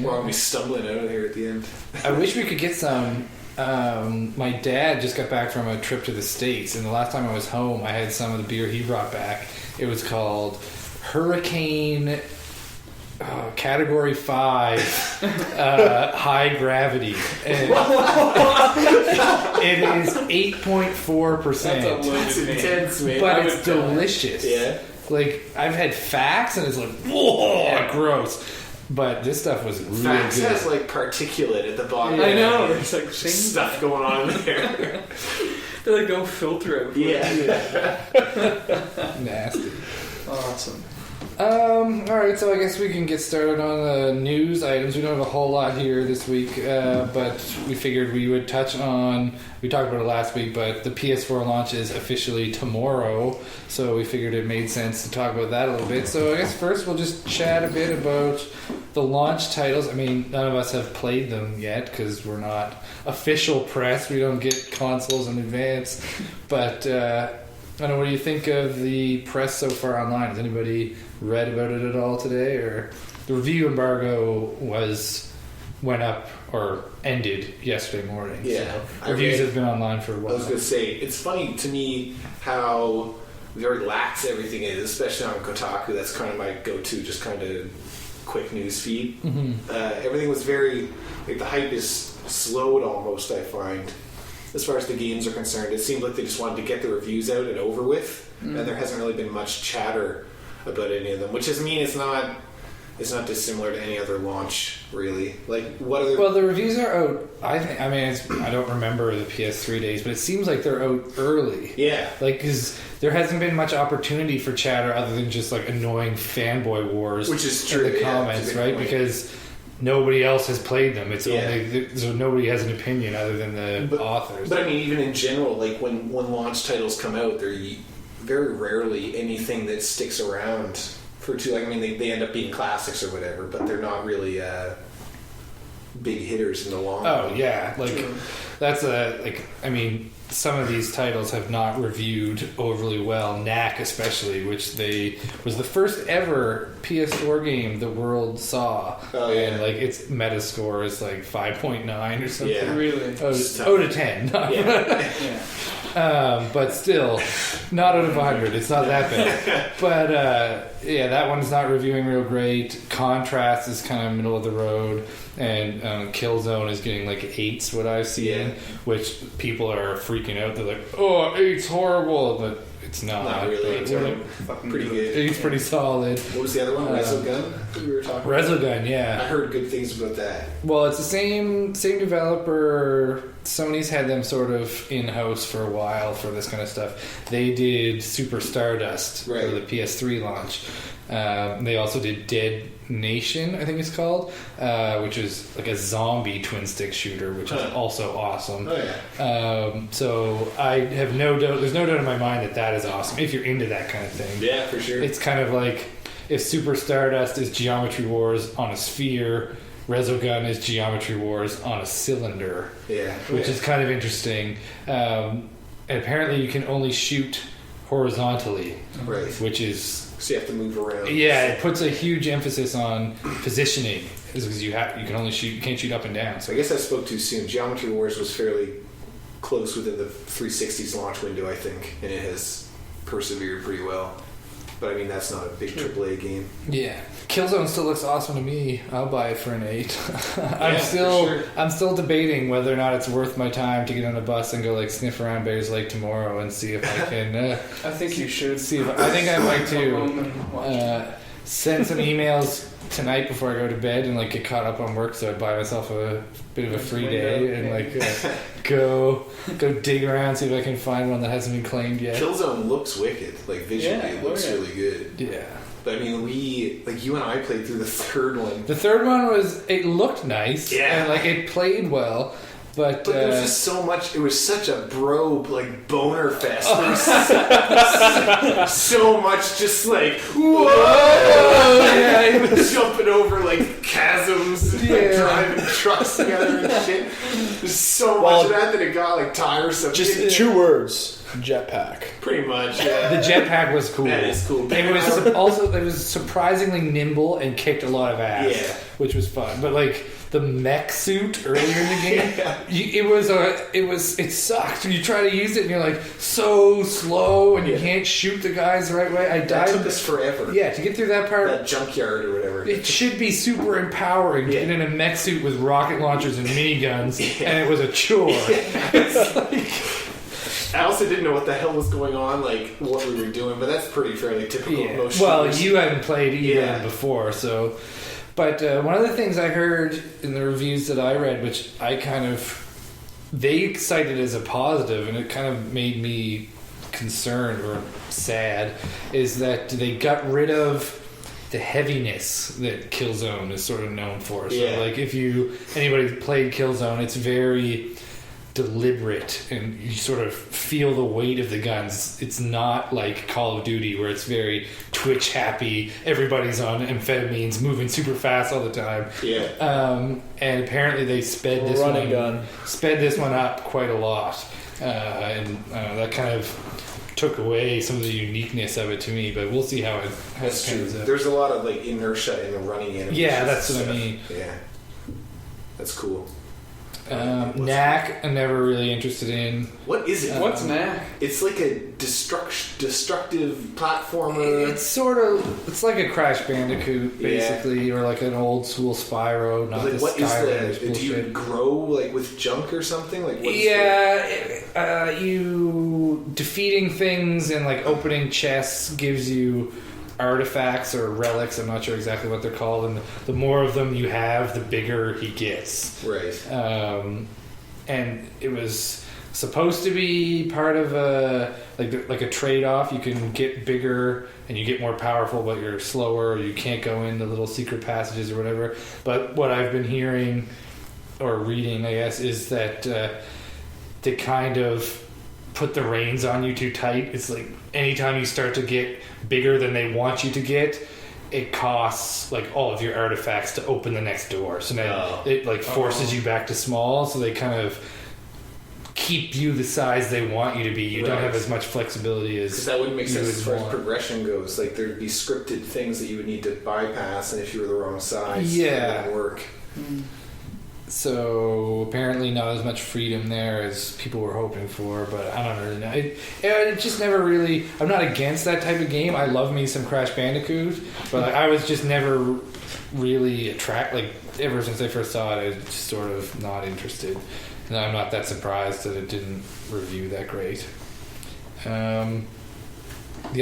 We're gonna be stumbling out of here at the end. I wish we could get some. My dad just got back from a trip to the States, and the last time I was home, I had some of the beer he brought back. It was called Hurricane Category 5 High Gravity. And it is 8.4%. That's a That's loaded name. intense, man. But I it's would go. delicious. Yeah. Like, I've had Fax, and it's like, whoa, gross. But this stuff was really Fax good. has like particulate at the bottom. I know. There's like things. Stuff going on in there. They like don't filter it. Yeah. Nasty. Awesome. Alright, so I guess we can get started on the news items. We don't have a whole lot here this week, but we figured we would touch on, we talked about it last week, but the PS4 launch is officially tomorrow, so we figured it made sense to talk about that a little bit. So I guess first we'll just chat a bit about the launch titles. I mean, none of us have played them yet because we're not official press. We don't get consoles in advance, but I don't know, what do you think of the press so far online? Has anybody read about it at all today? Or the review embargo went up or ended yesterday morning. Yeah. So reviews have been online for a while. I was going to say, it's funny to me how very lax everything is, especially on Kotaku. That's kind of my go-to, just kind of quick news feed. Mm-hmm. Everything was very, like the hype is slowed almost, I find. As far as the games are concerned, it seemed like they just wanted to get the reviews out and over with, and there hasn't really been much chatter about any of them. Which doesn't mean it's not dissimilar to any other launch, really. Like what other? Well, the reviews are out. I don't remember the PS3 days, but it seems like they're out early. Yeah. Like, because there hasn't been much opportunity for chatter other than just like annoying fanboy wars, Which is true, in the yeah, comments, that's a good right? point. Because nobody else has played them. It's Yeah. only so nobody has an opinion other than the authors. But I mean, even in general, like when launch titles come out, they're very rarely anything that sticks around for too. Like, I mean, they end up being classics or whatever, but they're not really big hitters in the long run. Oh yeah, like True. that's I mean, some of these titles have not reviewed overly well. Knack especially, which was the first ever PS4 game the world saw. Oh, yeah. And like its Metascore is like 5.9 or something. Yeah. Really? Oh to 10. Yeah. Yeah. But still, not out of 100. It's not that bad. But yeah, that one's not reviewing real great. Contrast is kind of middle of the road, and Killzone is getting like 8s, what I've seen, Yeah. which people are freaking out. They're like, "Oh, 8's horrible," but it's not. Not really. It's pretty good. 8's pretty solid. What was the other one? Resogun? We were talking about? Resogun, I yeah. heard good things about that. Well, it's the same developer. Sony's had them sort of in-house for a while for this kind of stuff. They did Super Stardust for Right. the PS3 launch. They also did Dead Nation, I think it's called, which is like a zombie twin-stick shooter, which is also awesome. Oh yeah. So I have no doubt, there's no doubt in my mind that is awesome, if you're into that kind of thing. Yeah, for sure. It's kind of like if Super Stardust is Geometry Wars on a sphere, Resogun is Geometry Wars on a cylinder, yeah. which is kind of interesting. And apparently you can only shoot horizontally, right. which is... So you have to move around. Yeah, it puts a huge emphasis on positioning, because you can't shoot up and down. So I guess I spoke too soon. Geometry Wars was fairly close within the 360's launch window, I think, and it has persevered pretty well. but I mean that's not a big AAA game. Yeah, Killzone still looks awesome to me. I'll buy it for an 8. I'm still debating whether or not it's worth my time to get on a bus and go like sniff around Bears Lake tomorrow and see if I can. I think you should see if I think I might too. Send some emails tonight before I go to bed and like get caught up on work, so I'd buy myself a bit of a free day and like go dig around, see if I can find one that hasn't been claimed yet. Killzone looks wicked, like visually it looks really good. Yeah. But I mean, you and I played through the third one. The third one it looked nice. Yeah. And like it played well. But there was just so much. It was such a like boner fest. There was so much, just like whoa, yeah, jumping over like chasms, and like, driving trucks together and shit. There's so much of that it got like tiresome. Just 2 words. Jetpack. Pretty much, yeah. The jetpack was cool. That is cool. It was surprisingly nimble and kicked a lot of ass, which was fun. But like the mech suit earlier in the game, it sucked. You try to use it and you're like so slow and you can't shoot the guys the right way. I died. That took us forever. Yeah, to get through that part. That junkyard or whatever. It should be super empowering to get in a mech suit with rocket launchers and miniguns, and it was a chore. It's like. I also didn't know what the hell was going on, like what we were doing, but that's pretty fairly typical of most Well, shooters. you hadn't played either before, so. But one of the things I heard in the reviews that I read, which they cited as a positive, and it kind of made me concerned or sad, is that they got rid of the heaviness that Killzone is sort of known for. So, like, if anybody played Killzone, it's very deliberate and you sort of feel the weight of the guns. It's not like Call of Duty where it's very twitch happy, everybody's on amphetamines, moving super fast all the time. And apparently they sped this one up quite a lot, and that kind of took away some of the uniqueness of it to me, but we'll see how it pans out. There's a lot of like inertia in the running animations. Yeah, that's what I mean. Yeah, that's cool. Knack, I'm never really interested in. What is it? What's Knack? It's like a destructive platformer. It's like a Crash Bandicoot, basically, or like an old school Spyro. Not like, the what Skyrim. is do you grow like with junk or something? Like what you defeating things and like opening chests gives you artifacts or relics. I'm not sure exactly what they're called, and the more of them you have, the bigger he gets. Right. And it was supposed to be part of a trade-off. You can get bigger and you get more powerful, but you're slower, or you can't go into little secret passages or whatever. But what I've been hearing or reading, I guess, is that they kind of put the reins on you too tight. It's like anytime you start to get bigger than they want you to get, it costs like all of your artifacts to open the next door. So now it like forces you back to small, so they kind of keep you the size they want you to be. You don't have as much flexibility as... Because that wouldn't make sense as far as progression goes. Like there'd be scripted things that you would need to bypass, and if you were the wrong size, it wouldn't work. So apparently not as much freedom there as people were hoping for, but I don't really know. It just never really... I'm not against that type of game. I love me some Crash Bandicoot, but I was just never really ever since I first saw it, I was just sort of not interested. And I'm not that surprised that it didn't review that great. The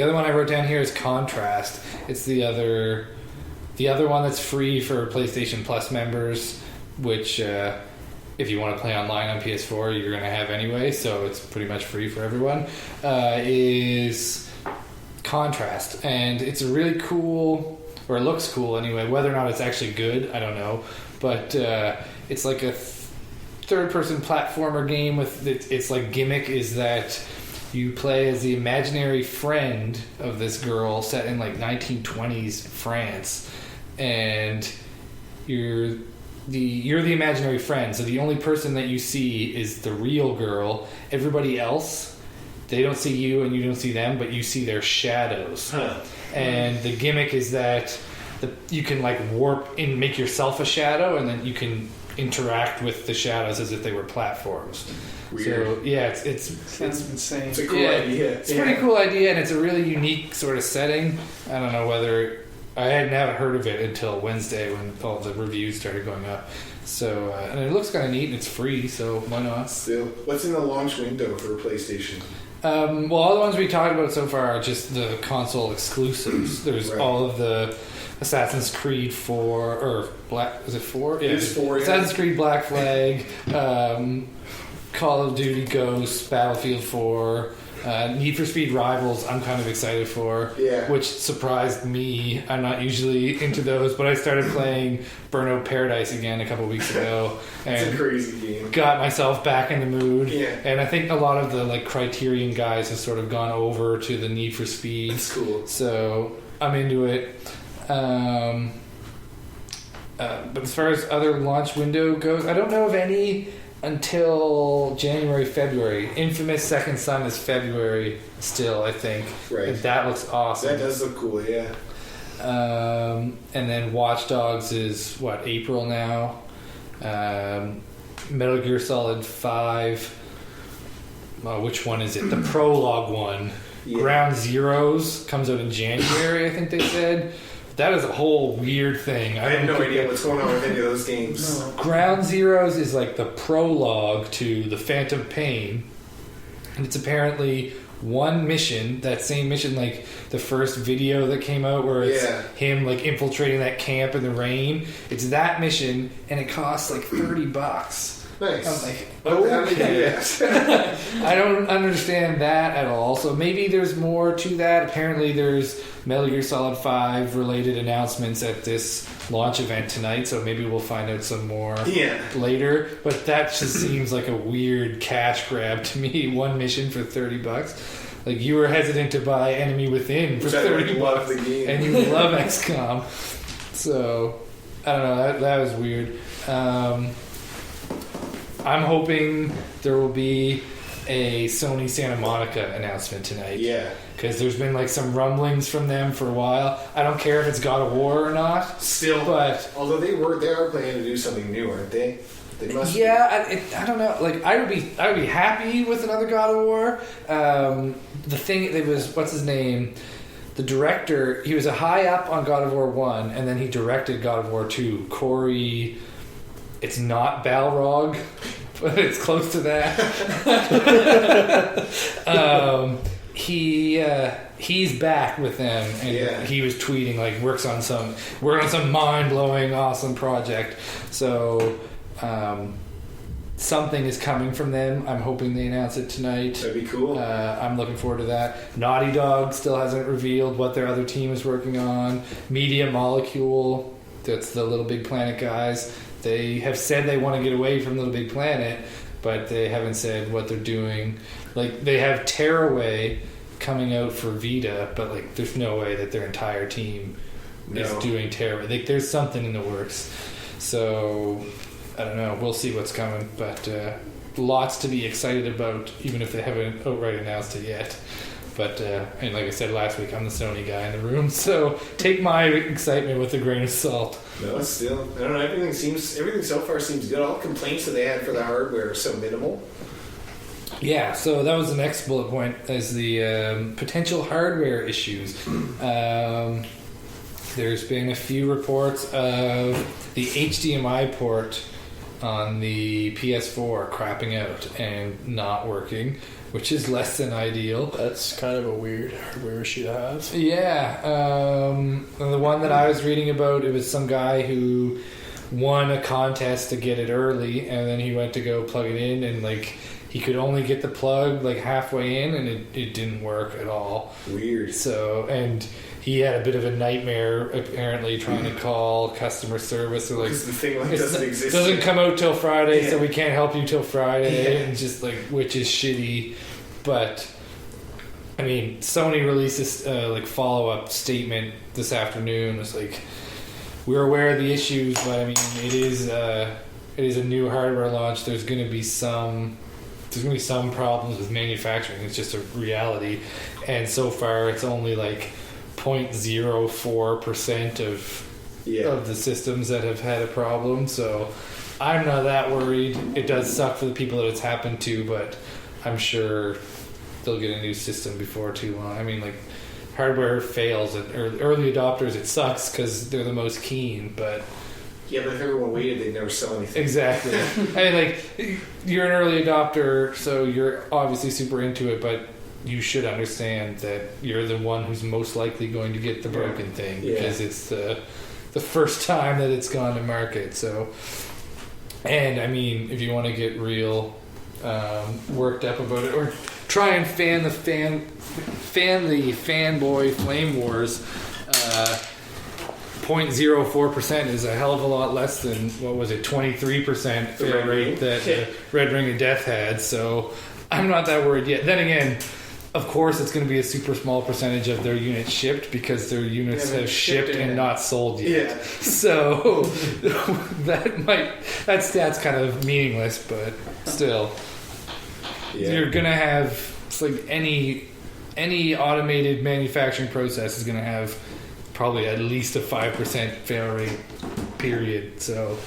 other one I wrote down here is Contrast. It's the other one that's free for PlayStation Plus members, which if you want to play online on PS4 you're going to have anyway, so it's pretty much free for everyone, is Contrast. And it's a really cool, or it looks cool anyway. Whether or not it's actually good, I don't know, but it's like a third-person platformer game with its like gimmick is that you play as the imaginary friend of this girl set in like 1920s France, and you're the imaginary friend, so the only person that you see is the real girl. Everybody else, they don't see you and you don't see them, but you see their shadows. And the gimmick is that you can like warp and make yourself a shadow, and then you can interact with the shadows as if they were platforms. Weird. So yeah, it's Sounds insane. It's a cool idea. It's a pretty cool idea, and it's a really unique sort of setting. I don't know whether I hadn't heard of it until Wednesday when all the reviews started going up. So and it looks kind of neat, and it's free, so why not? Still, what's in the launch window for PlayStation? Well, all the ones we talked about so far are just the console exclusives. There's all of the Assassin's Creed 4 or Black. Is it 4? Yeah, it's 4. Yeah. Assassin's Creed Black Flag, Call of Duty Ghosts, Battlefield 4. Need for Speed Rivals, I'm kind of excited for, which surprised me. I'm not usually into those, but I started playing Burnout Paradise again a couple weeks ago, and it's a crazy game. Got myself back in the mood. Yeah. And I think a lot of the Criterion guys have sort of gone over to the Need for Speed. That's cool. So I'm into it. But as far as other launch window goes, I don't know of any until January, February. Infamous Second Son is February still, I think. Right. And that looks awesome. That does look cool, yeah. And then Watch Dogs is, April now. Metal Gear Solid 5. Which one is it? The prologue one. Yeah. Ground Zeroes comes out in January, I think they said. That is a whole weird thing. I have no idea what's going on with any of those games. No. Ground Zeroes is like the prologue to the Phantom Pain, and it's apparently one mission. That same mission, like the first video that came out, where it's him infiltrating that camp in the rain. It's that mission, and it costs $30. Nice. I'm like, okay. I don't understand that at all. So maybe there's more to that. Apparently there's Metal Gear Solid 5 related announcements at this launch event tonight, so maybe we'll find out some more later. But that just seems like a weird cash grab to me. One mission for $30. You were hesitant to buy Enemy Within for $30, love the game. and you love XCOM. So I don't know. That was weird. I'm hoping there will be a Sony Santa Monica announcement tonight. Yeah. Because there's been some rumblings from them for a while. I don't care if it's God of War or not. Still. But although they are planning to do something new, aren't they? They must. Yeah, I don't know. I would be happy with another God of War. The thing, it was, what's his name? The director, he was a high up on God of War 1, and then he directed God of War 2. Corey... It's not Balrog, but it's close to that. He's back with them, and he was tweeting working on some mind blowing awesome project. So something is coming from them. I'm hoping they announce it tonight. That'd be cool. I'm looking forward to that. Naughty Dog still hasn't revealed what their other team is working on. Media Molecule, that's the Little Big Planet guys. They have said they want to get away from Little Big Planet, but they haven't said what they're doing. They have Tearaway coming out for Vita, but there's no way that their entire team is doing Tearaway. There's something in the works. So I don't know. We'll see what's coming, but lots to be excited about, even if they haven't outright announced it yet. But and like I said last week, I'm the Sony guy in the room, so take my excitement with a grain of salt. No, still, I don't know. Everything so far seems good. All the complaints that they had for the hardware are so minimal. Yeah, so that was the next bullet point, as the potential hardware issues. There's been a few reports of the HDMI port on the PS4 crapping out and not working, which is less than ideal. That's kind of a weird hardware issue to have. Yeah. The one that I was reading about, it was some guy who won a contest to get it early, and then he went to go plug it in, and he could only get the plug halfway in, and it didn't work at all. Weird. So, and he had a bit of a nightmare apparently trying to call customer service. Or the thing doesn't exist. Doesn't come out till Friday, so we can't help you till Friday, and just which is shitty. But I mean, Sony released this follow-up statement this afternoon. It's we're aware of the issues, but I mean, it is a new hardware launch. There's going to be some problems with manufacturing. It's just a reality, and so far it's only 0.04% of the systems that have had a problem. So I'm not that worried. It does suck for the people that it's happened to, but I'm sure they'll get a new system before too long. I mean, like, hardware fails, or early adopters, it sucks because they're the most keen, but... Yeah, but if everyone waited, they'd never sell anything. Exactly. I mean, like, you're an early adopter, so you're obviously super into it, but you should understand that you're the one who's most likely going to get the broken thing, because it's the first time that it's gone to market. So, and I mean, if you want to get real worked up about it, or try and fan the fanboy flame wars, 0.04% is a hell of a lot less than, what was it, 23% fail rate that Red Ring of Death had. So I'm not that worried yet. Then again, of course, it's going to be a super small percentage of their units shipped, because their units have shipped and not sold yet. Yeah. So that stat's kind of meaningless, but still, you're going to have, it's like any automated manufacturing process is going to have probably at least a 5% fail rate, period. So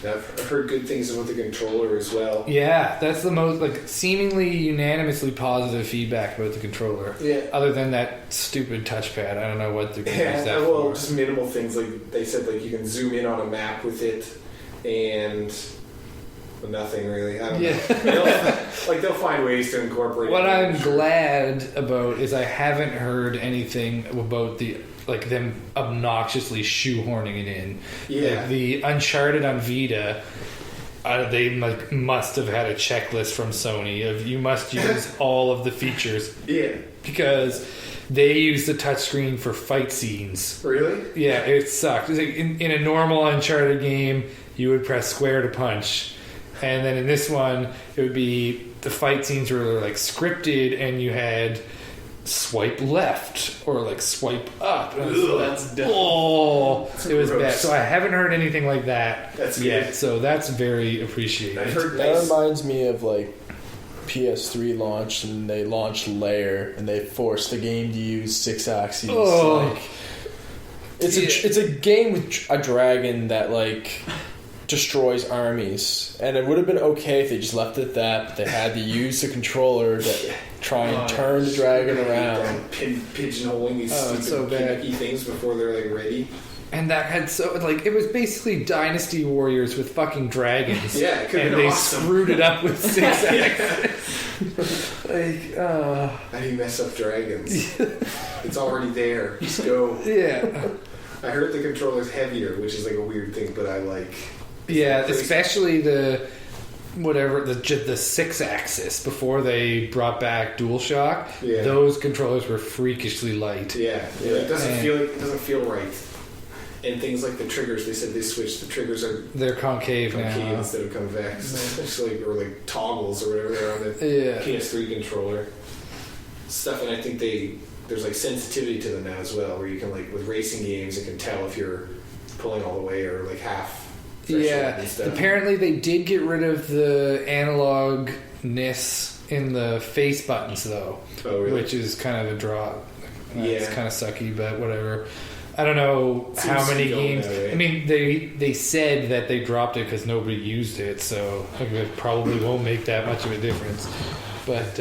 I've heard good things about the controller as well. Yeah, that's the most, like, seemingly unanimously positive feedback about the controller. Yeah. Other than that stupid touchpad, I don't know what they're going to use that for. Well, just minimal things, like they said, like you can zoom in on a map with it, and nothing really. I don't know. They'll find ways to incorporate. What I'm glad about is I haven't heard anything about them obnoxiously shoehorning it in. Yeah. Like the Uncharted on Vita, they must have had a checklist from Sony of you must use all of the features. Yeah. Because they use the touchscreen for fight scenes. Really? Yeah, it sucked. It's like in a normal Uncharted game, you would press square to punch. And then in this one, it would be the fight scenes were like scripted, and you had swipe left or like swipe up. That's dumb. It was bad. So I haven't heard anything like that yet. Good. So that's very appreciated. That reminds me of like PS3 launched, and they launched Lair, and they forced the game to use 6 axes. It's a game with a dragon that like destroys armies, and it would have been okay if they just left it at that, but they had to use the controller to try and turn the dragon around. Pigeonholing these stupid gimmicky things before they're like ready. And that had it was basically Dynasty Warriors with fucking dragons. Yeah, it could have been awesome. And they screwed it up with 6 axes. How do you mess up dragons? It's already there. Just go. Yeah. I heard the controller's heavier, which is like a weird thing, but I like. Yeah, especially the 6 axis before they brought back DualShock. Yeah. Those controllers were freakishly light. Yeah. It doesn't feel right. And things like the triggers, they said they switched. The triggers they're concave now instead of convex, or like toggles or whatever they're on the PS3 controller. Stuff, and I think there's like sensitivity to them now as well, where you can like with racing games, it can tell if you're pulling all the way or like half. Yeah, apparently they did get rid of the analogness in the face buttons though, which is kind of a draw. It's kind of sucky, but whatever. I don't know how many games. I mean, they said that they dropped it because nobody used it, so it probably won't make that much of a difference. But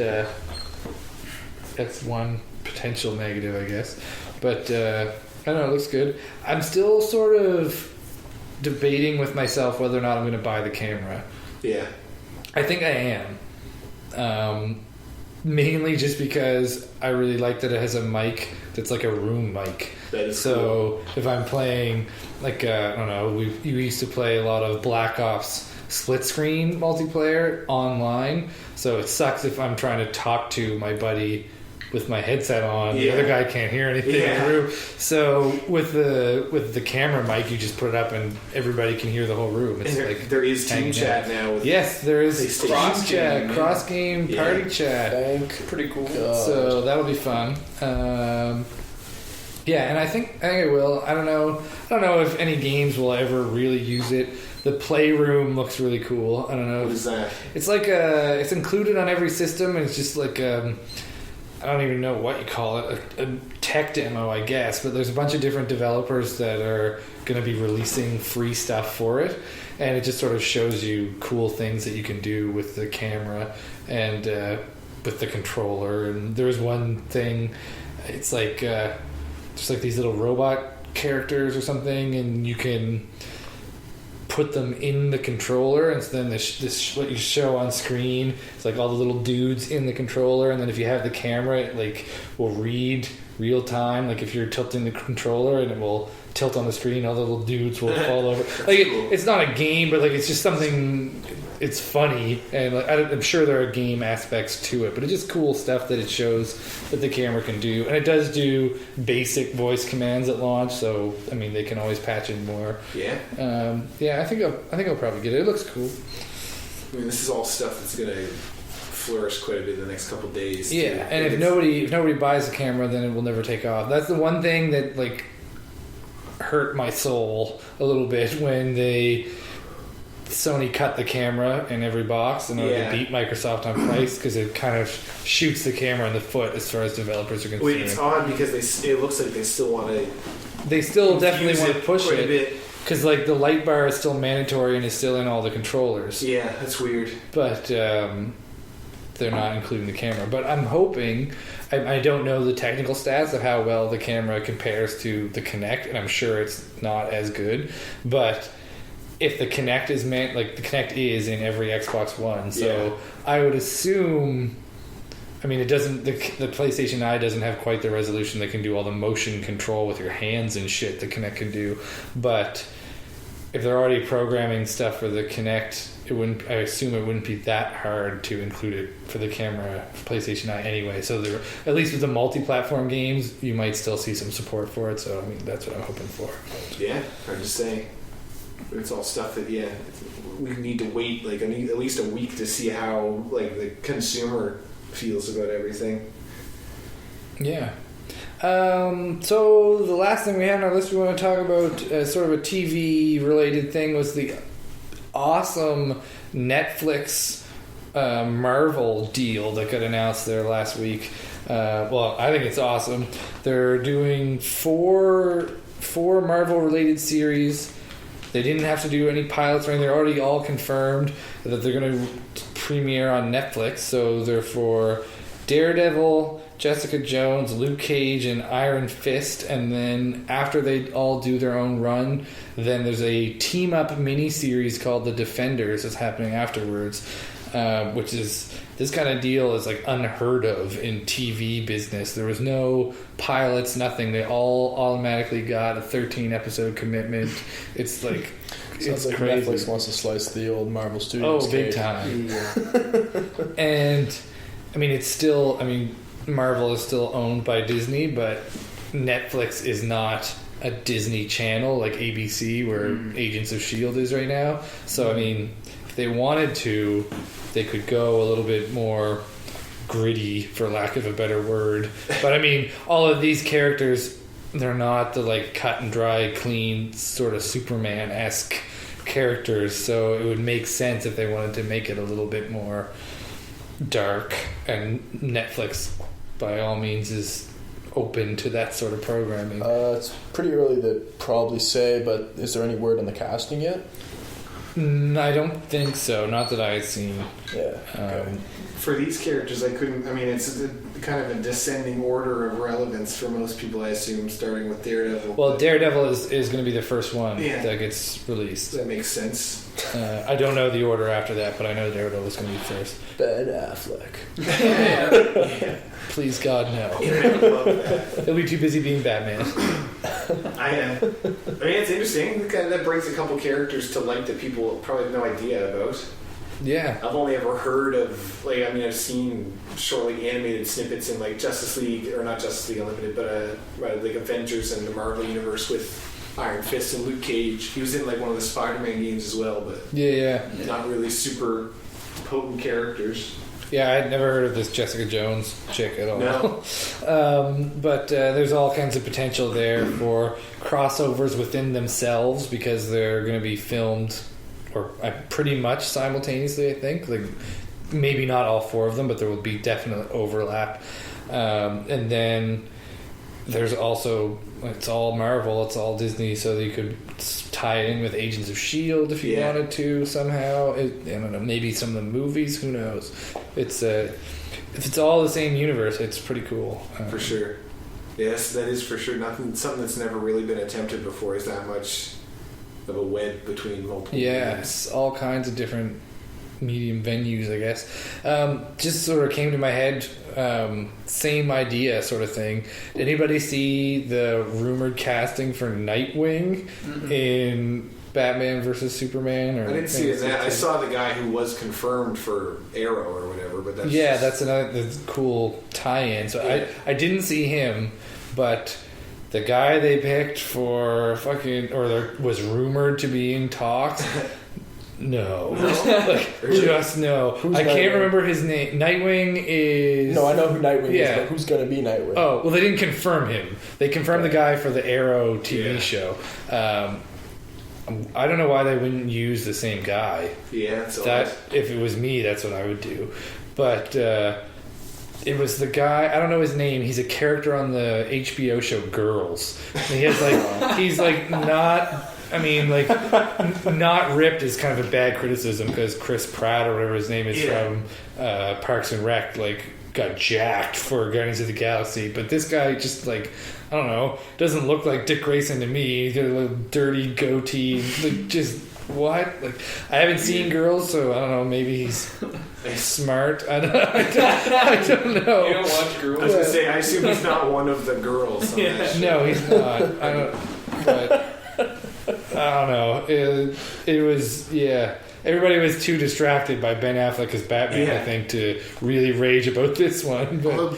that's one potential negative, I guess. But I don't know. It looks good. I'm still sort of debating with myself whether or not I'm going to buy the camera. Yeah. I think I am. Mainly just because I really like that it has a mic that's like a room mic. That is cool. If I'm playing, like, I don't know, we used to play a lot of Black Ops split screen multiplayer online. So it sucks if I'm trying to talk to my buddy with my headset on. The other guy can't hear anything in the room. So with the camera mic, you just put it up and everybody can hear the whole room. It's like there is team chat now. Yes, there is cross chat, cross game party chat. Pretty cool. So that'll be fun. And I think I will. I don't know if any games will ever really use it. The Playroom looks really cool. I don't know. What is that? It's like it's included on every system, and it's just like don't even know what you call it, a tech demo, I guess, but there's a bunch of different developers that are going to be releasing free stuff for it, and it just sort of shows you cool things that you can do with the camera and with the controller. And there's one thing, it's like just like these little robot characters or something, and you can put them in the controller, and so then this what you show on screen, it's like all the little dudes in the controller, and then if you have the camera, it like will read real time, like if you're tilting the controller, and it will tilt on the screen, all the little dudes will fall over. Like it's not a game, but like it's just something. It's funny, and like, I'm sure there are game aspects to it, but it's just cool stuff that it shows that the camera can do, and it does do basic voice commands at launch. So I mean, they can always patch in more. Yeah. Yeah, I think I'll probably get it. It looks cool. I mean, this is all stuff that's gonna flourish quite a bit in the next couple of days. Yeah, too. and if nobody buys the camera, then it will never take off. That's the one thing that like hurt my soul a little bit when Sony cut the camera in every box in order to beat Microsoft on price, because it kind of shoots the camera in the foot as far as developers are concerned. Wait, it's odd because it looks like they still want to. They still definitely want to push quite it a bit. because like the light bar is still mandatory and is still in all the controllers. Yeah, that's weird. But they're not including the camera. But I'm hoping. I don't know the technical stats of how well the camera compares to the Kinect, and I'm sure it's not as good. But if the Kinect is meant, like the Kinect is in every Xbox One, so I would assume. I mean, it doesn't. The PlayStation Eye doesn't have quite the resolution that can do all the motion control with your hands and shit the Kinect can do. But if they're already programming stuff for the Kinect, it wouldn't. I assume it wouldn't be that hard to include it for the camera for PlayStation Eye anyway. So there, at least with the multi-platform games, you might still see some support for it. So I mean, that's what I'm hoping for. Yeah, hard to say. But it's all stuff that we need to wait like at least a week to see how like the consumer feels about everything. Yeah. So the last thing we had on our list we want to talk about, sort of a TV related thing, was the awesome Netflix Marvel deal that got announced there last week. Well, I think it's awesome. They're doing four Marvel related series. They didn't have to do any pilots or anything. They're already all confirmed that they're going to premiere on Netflix. So they're for Daredevil, Jessica Jones, Luke Cage, and Iron Fist. And then after they all do their own run, then there's a team-up miniseries called The Defenders that's happening afterwards, which is... This kind of deal is like unheard of in TV business. There was no pilots, nothing. They all automatically got a 13-episode commitment. It's like Sounds like crazy. Netflix wants to slice the old Marvel Studios. Oh, big cake. time. And I mean, it's still. I mean, Marvel is still owned by Disney, but Netflix is not a Disney channel like ABC, where Agents of S.H.I.E.L.D. is right now. So I mean, if they wanted to, they could go a little bit more gritty, for lack of a better word. But I mean, all of these characters, they're not the like cut and dry, clean sort of Superman-esque characters. So it would make sense if they wanted to make it a little bit more dark. And Netflix, by all means, is open to that sort of programming. It's pretty early to probably say, but is there any word on the casting yet? I don't think so. Not that I had seen. Yeah. Okay. For these characters, I couldn't. I mean, it's kind of a descending order of relevance for most people, I assume, starting with Daredevil. Well, Daredevil is going to be the first one that gets Does released. that make sense? I don't know the order after that, but I know Daredevil is going to be first. Ben Affleck. Yeah. Please God, no. I love that. He'll be too busy being Batman. I mean, it's interesting. That brings a couple characters to light that people probably have no idea about. Yeah. I've only ever heard of, like, I mean, I've seen shortly animated snippets in, like, Justice League, or not Justice League Unlimited, but like Avengers and the Marvel Universe with Iron Fist and Luke Cage. He was in, like, one of the Spider-Man games as well, but Yeah. not really super potent characters. Yeah, I'd never heard of this Jessica Jones chick at all. No. But there's all kinds of potential there for crossovers within themselves, because they're going to be filmed or pretty much simultaneously, I think. Like, maybe not all four of them, but there will be definite overlap. And then there's also, it's all Marvel, it's all Disney, so you could tie it in with Agents of S.H.I.E.L.D. if you wanted to somehow. I don't know, maybe some of the movies, who knows. It's if it's all the same universe, it's pretty cool. For sure. Yes, that is for sure. Something that's never really been attempted before is that much of a web between multiple Yes, all kinds of different medium venues, I guess. Just sort of came to my head, same idea sort of thing. Did anybody see the rumored casting for Nightwing in Batman versus Superman? Or I didn't see that. I saw the guy who was confirmed for Arrow or whatever, but that's another cool tie-in. So I didn't see him, but the guy they picked for was rumored to be in talks. No. Just no. I can't remember his name. Nightwing is... No, I know who Nightwing is, but who's going to be Nightwing? Oh, well, they didn't confirm him. They confirmed the guy for the Arrow TV show. I don't know why they wouldn't use the same guy. Yeah, if it was me, that's what I would do. But it was the guy, I don't know his name. He's a character on the HBO show Girls. And he has he's not... I mean, not ripped is kind of a bad criticism because Chris Pratt or whatever his name is from Parks and Rec, got jacked for Guardians of the Galaxy. But this guy just, I don't know, doesn't look like Dick Grayson to me. He's got a little dirty goatee. Just, what? I haven't seen Girls, so I don't know, maybe he's smart. I don't know. You don't watch Girls? I was going to say, I assume he's not one of the girls on that show. No, he's not. I don't know. It was, everybody was too distracted by Ben Affleck as Batman, I think, to really rage about this one. But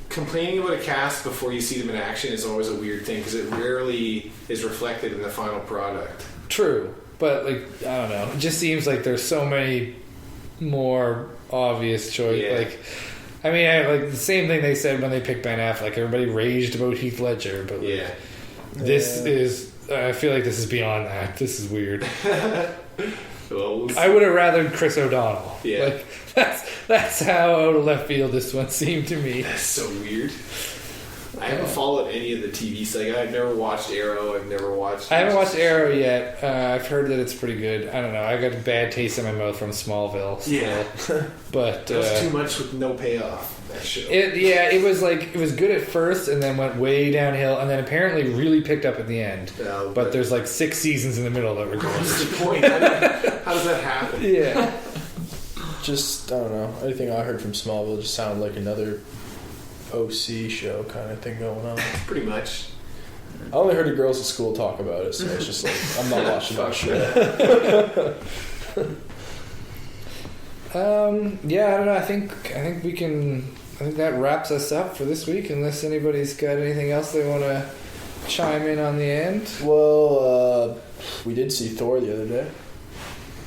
complaining about a cast before you see them in action is always a weird thing because it rarely is reflected in the final product. True, but I don't know. It just seems like there's so many more obvious choices. I mean, the same thing they said when they picked Ben Affleck. Everybody raged about Heath Ledger, but this is. I feel like this is beyond that. This is weird. I would have rather Chris O'Donnell. Yeah. That's how out of left field this one seemed to me. That's so weird. I haven't followed any of the TV stuff. I've never watched Arrow. I haven't watched Arrow yet. I've heard that it's pretty good. I don't know. I got a bad taste in my mouth from Smallville. Yeah. But that was too much with no payoff. That show. It was good at first and then went way downhill and then apparently really picked up at the end. But there's 6 seasons in the middle that were going. What's the point? How does that happen? Yeah. Just, I don't know. Anything I heard from Smallville just sounded like another OC show kind of thing going on. Pretty much. I only heard the girls at school talk about it, so it's just I'm not watching that show. I don't know. I think that wraps us up for this week. Unless anybody's got anything else they want to chime in on the end. Well, we did see Thor the other day.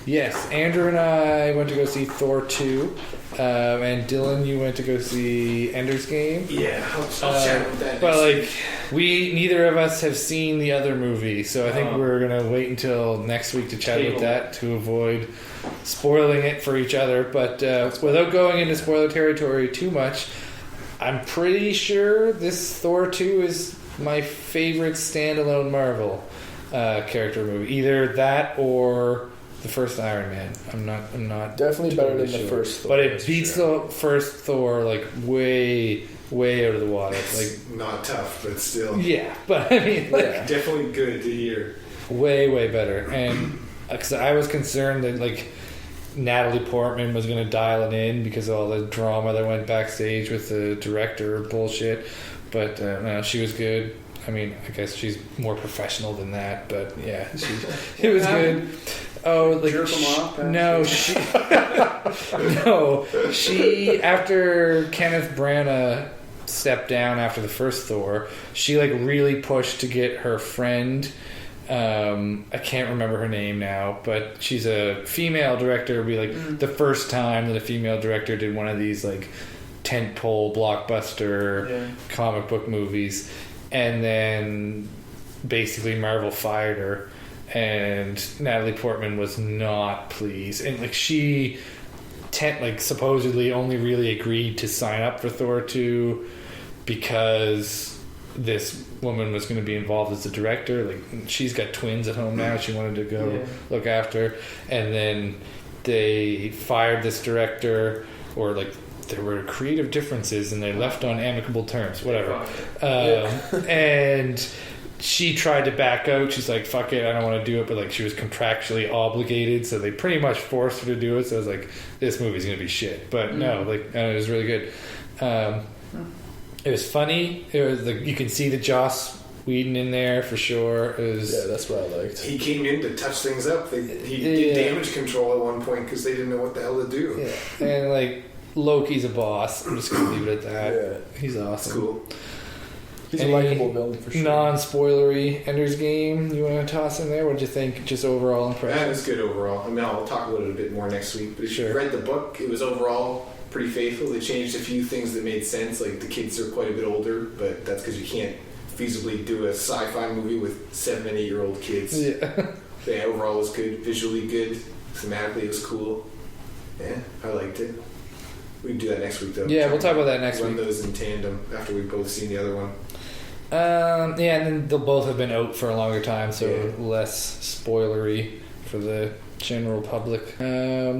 Yes, Andrew and I went to go see Thor 2. And Dylan, you went to go see Ender's Game. Yeah, I'll chat with that. But neither of us have seen the other movie, so I think we're gonna wait until next week to chat about that to avoid spoiling it for each other. But without going into spoiler territory too much, I'm pretty sure this Thor 2 is my favorite standalone Marvel character movie. Either that or the first Iron Man. I'm not definitely better than the first Thor. But it beats the first Thor way out of the water. Not tough, but still. Yeah, but I mean, definitely good to hear. Way better. And because I was concerned that Natalie Portman was going to dial it in because of all the drama that went backstage with the director bullshit. But no, she was good. I mean, I guess she's more professional than that, but yeah, it was good. Oh, jerk them off? She after Kenneth Branagh stepped down after the first Thor, she really pushed to get her friend. I can't remember her name now, but she's a female director. It'd be the first time that a female director did one of these tentpole blockbuster comic book movies, and then basically Marvel fired her. And Natalie Portman was not pleased, and she supposedly only really agreed to sign up for Thor 2 because this woman was going to be involved as the director. Like, she's got twins at home now. She wanted to go look after, and then they fired this director, or like there were creative differences, and they left on amicable terms. Whatever. And she tried to back out. She's like, fuck it, I don't want to do it. But like, she was contractually obligated, so they pretty much forced her to do it. So I was like, this movie's going to be shit. But no, like, it was really good. It was funny. It was like, you can see the Joss Whedon in there for sure. It was, that's what I liked. He came in to touch things up. He did damage control at one point because they didn't know what the hell to do. Yeah. And like, Loki's a boss. I'm just going to leave it at that. Yeah. He's awesome. Cool. He's a likable villain for sure. Non-spoilery Ender's Game you want to toss in there? What did you think? Just overall impression? That was good overall. I mean, I'll talk about it a bit more next week. But if you read the book, it was overall pretty faithful. They changed a few things that made sense. Like, the kids are quite a bit older, but that's because you can't feasibly do a sci-fi movie with 7 and 8 year old kids. Yeah, overall it was good. Visually good. Thematically it was cool. Yeah, I liked it. We can do that next week, though. Yeah, we'll talk about that next week. Run those in tandem after we've both seen the other one. And then they'll both have been out for a longer time, so less spoilery for the general public.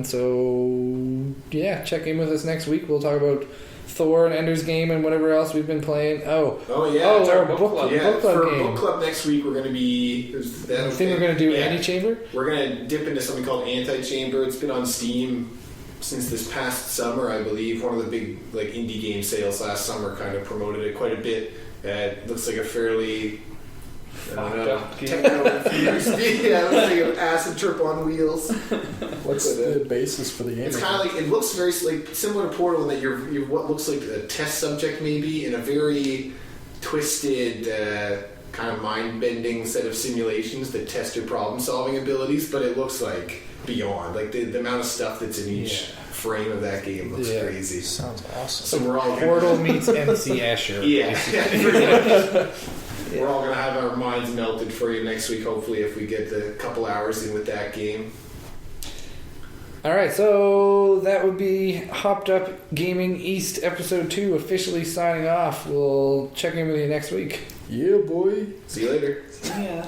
So check in with us next week. We'll talk about Thor and Ender's Game and whatever else we've been playing. Our book club for game. book club next week, we're going to be. I think we're going to do Anti-Chamber. We're going to dip into something called Anti-Chamber. It's been on Steam since this past summer, I believe. One of the big indie game sales last summer kind of promoted it quite a bit. It looks like a fairly techno-infused it looks like an acid trip on wheels. What's the basis for the game? It's kind of like, it looks very similar to Portal in that you're what looks like a test subject maybe in a very twisted kind of mind-bending set of simulations that test your problem-solving abilities, but it looks like beyond. Like the amount of stuff that's in each frame of that game looks crazy. Sounds awesome. So we're all Portal meets MC Escher. We're all going to have our minds melted for you next week, hopefully, if we get the couple hours in with that game. Alright, so that would be Hopped Up Gaming East Episode 2 officially signing off. We'll check in with you next week. Yeah, boy. See you later. Yeah.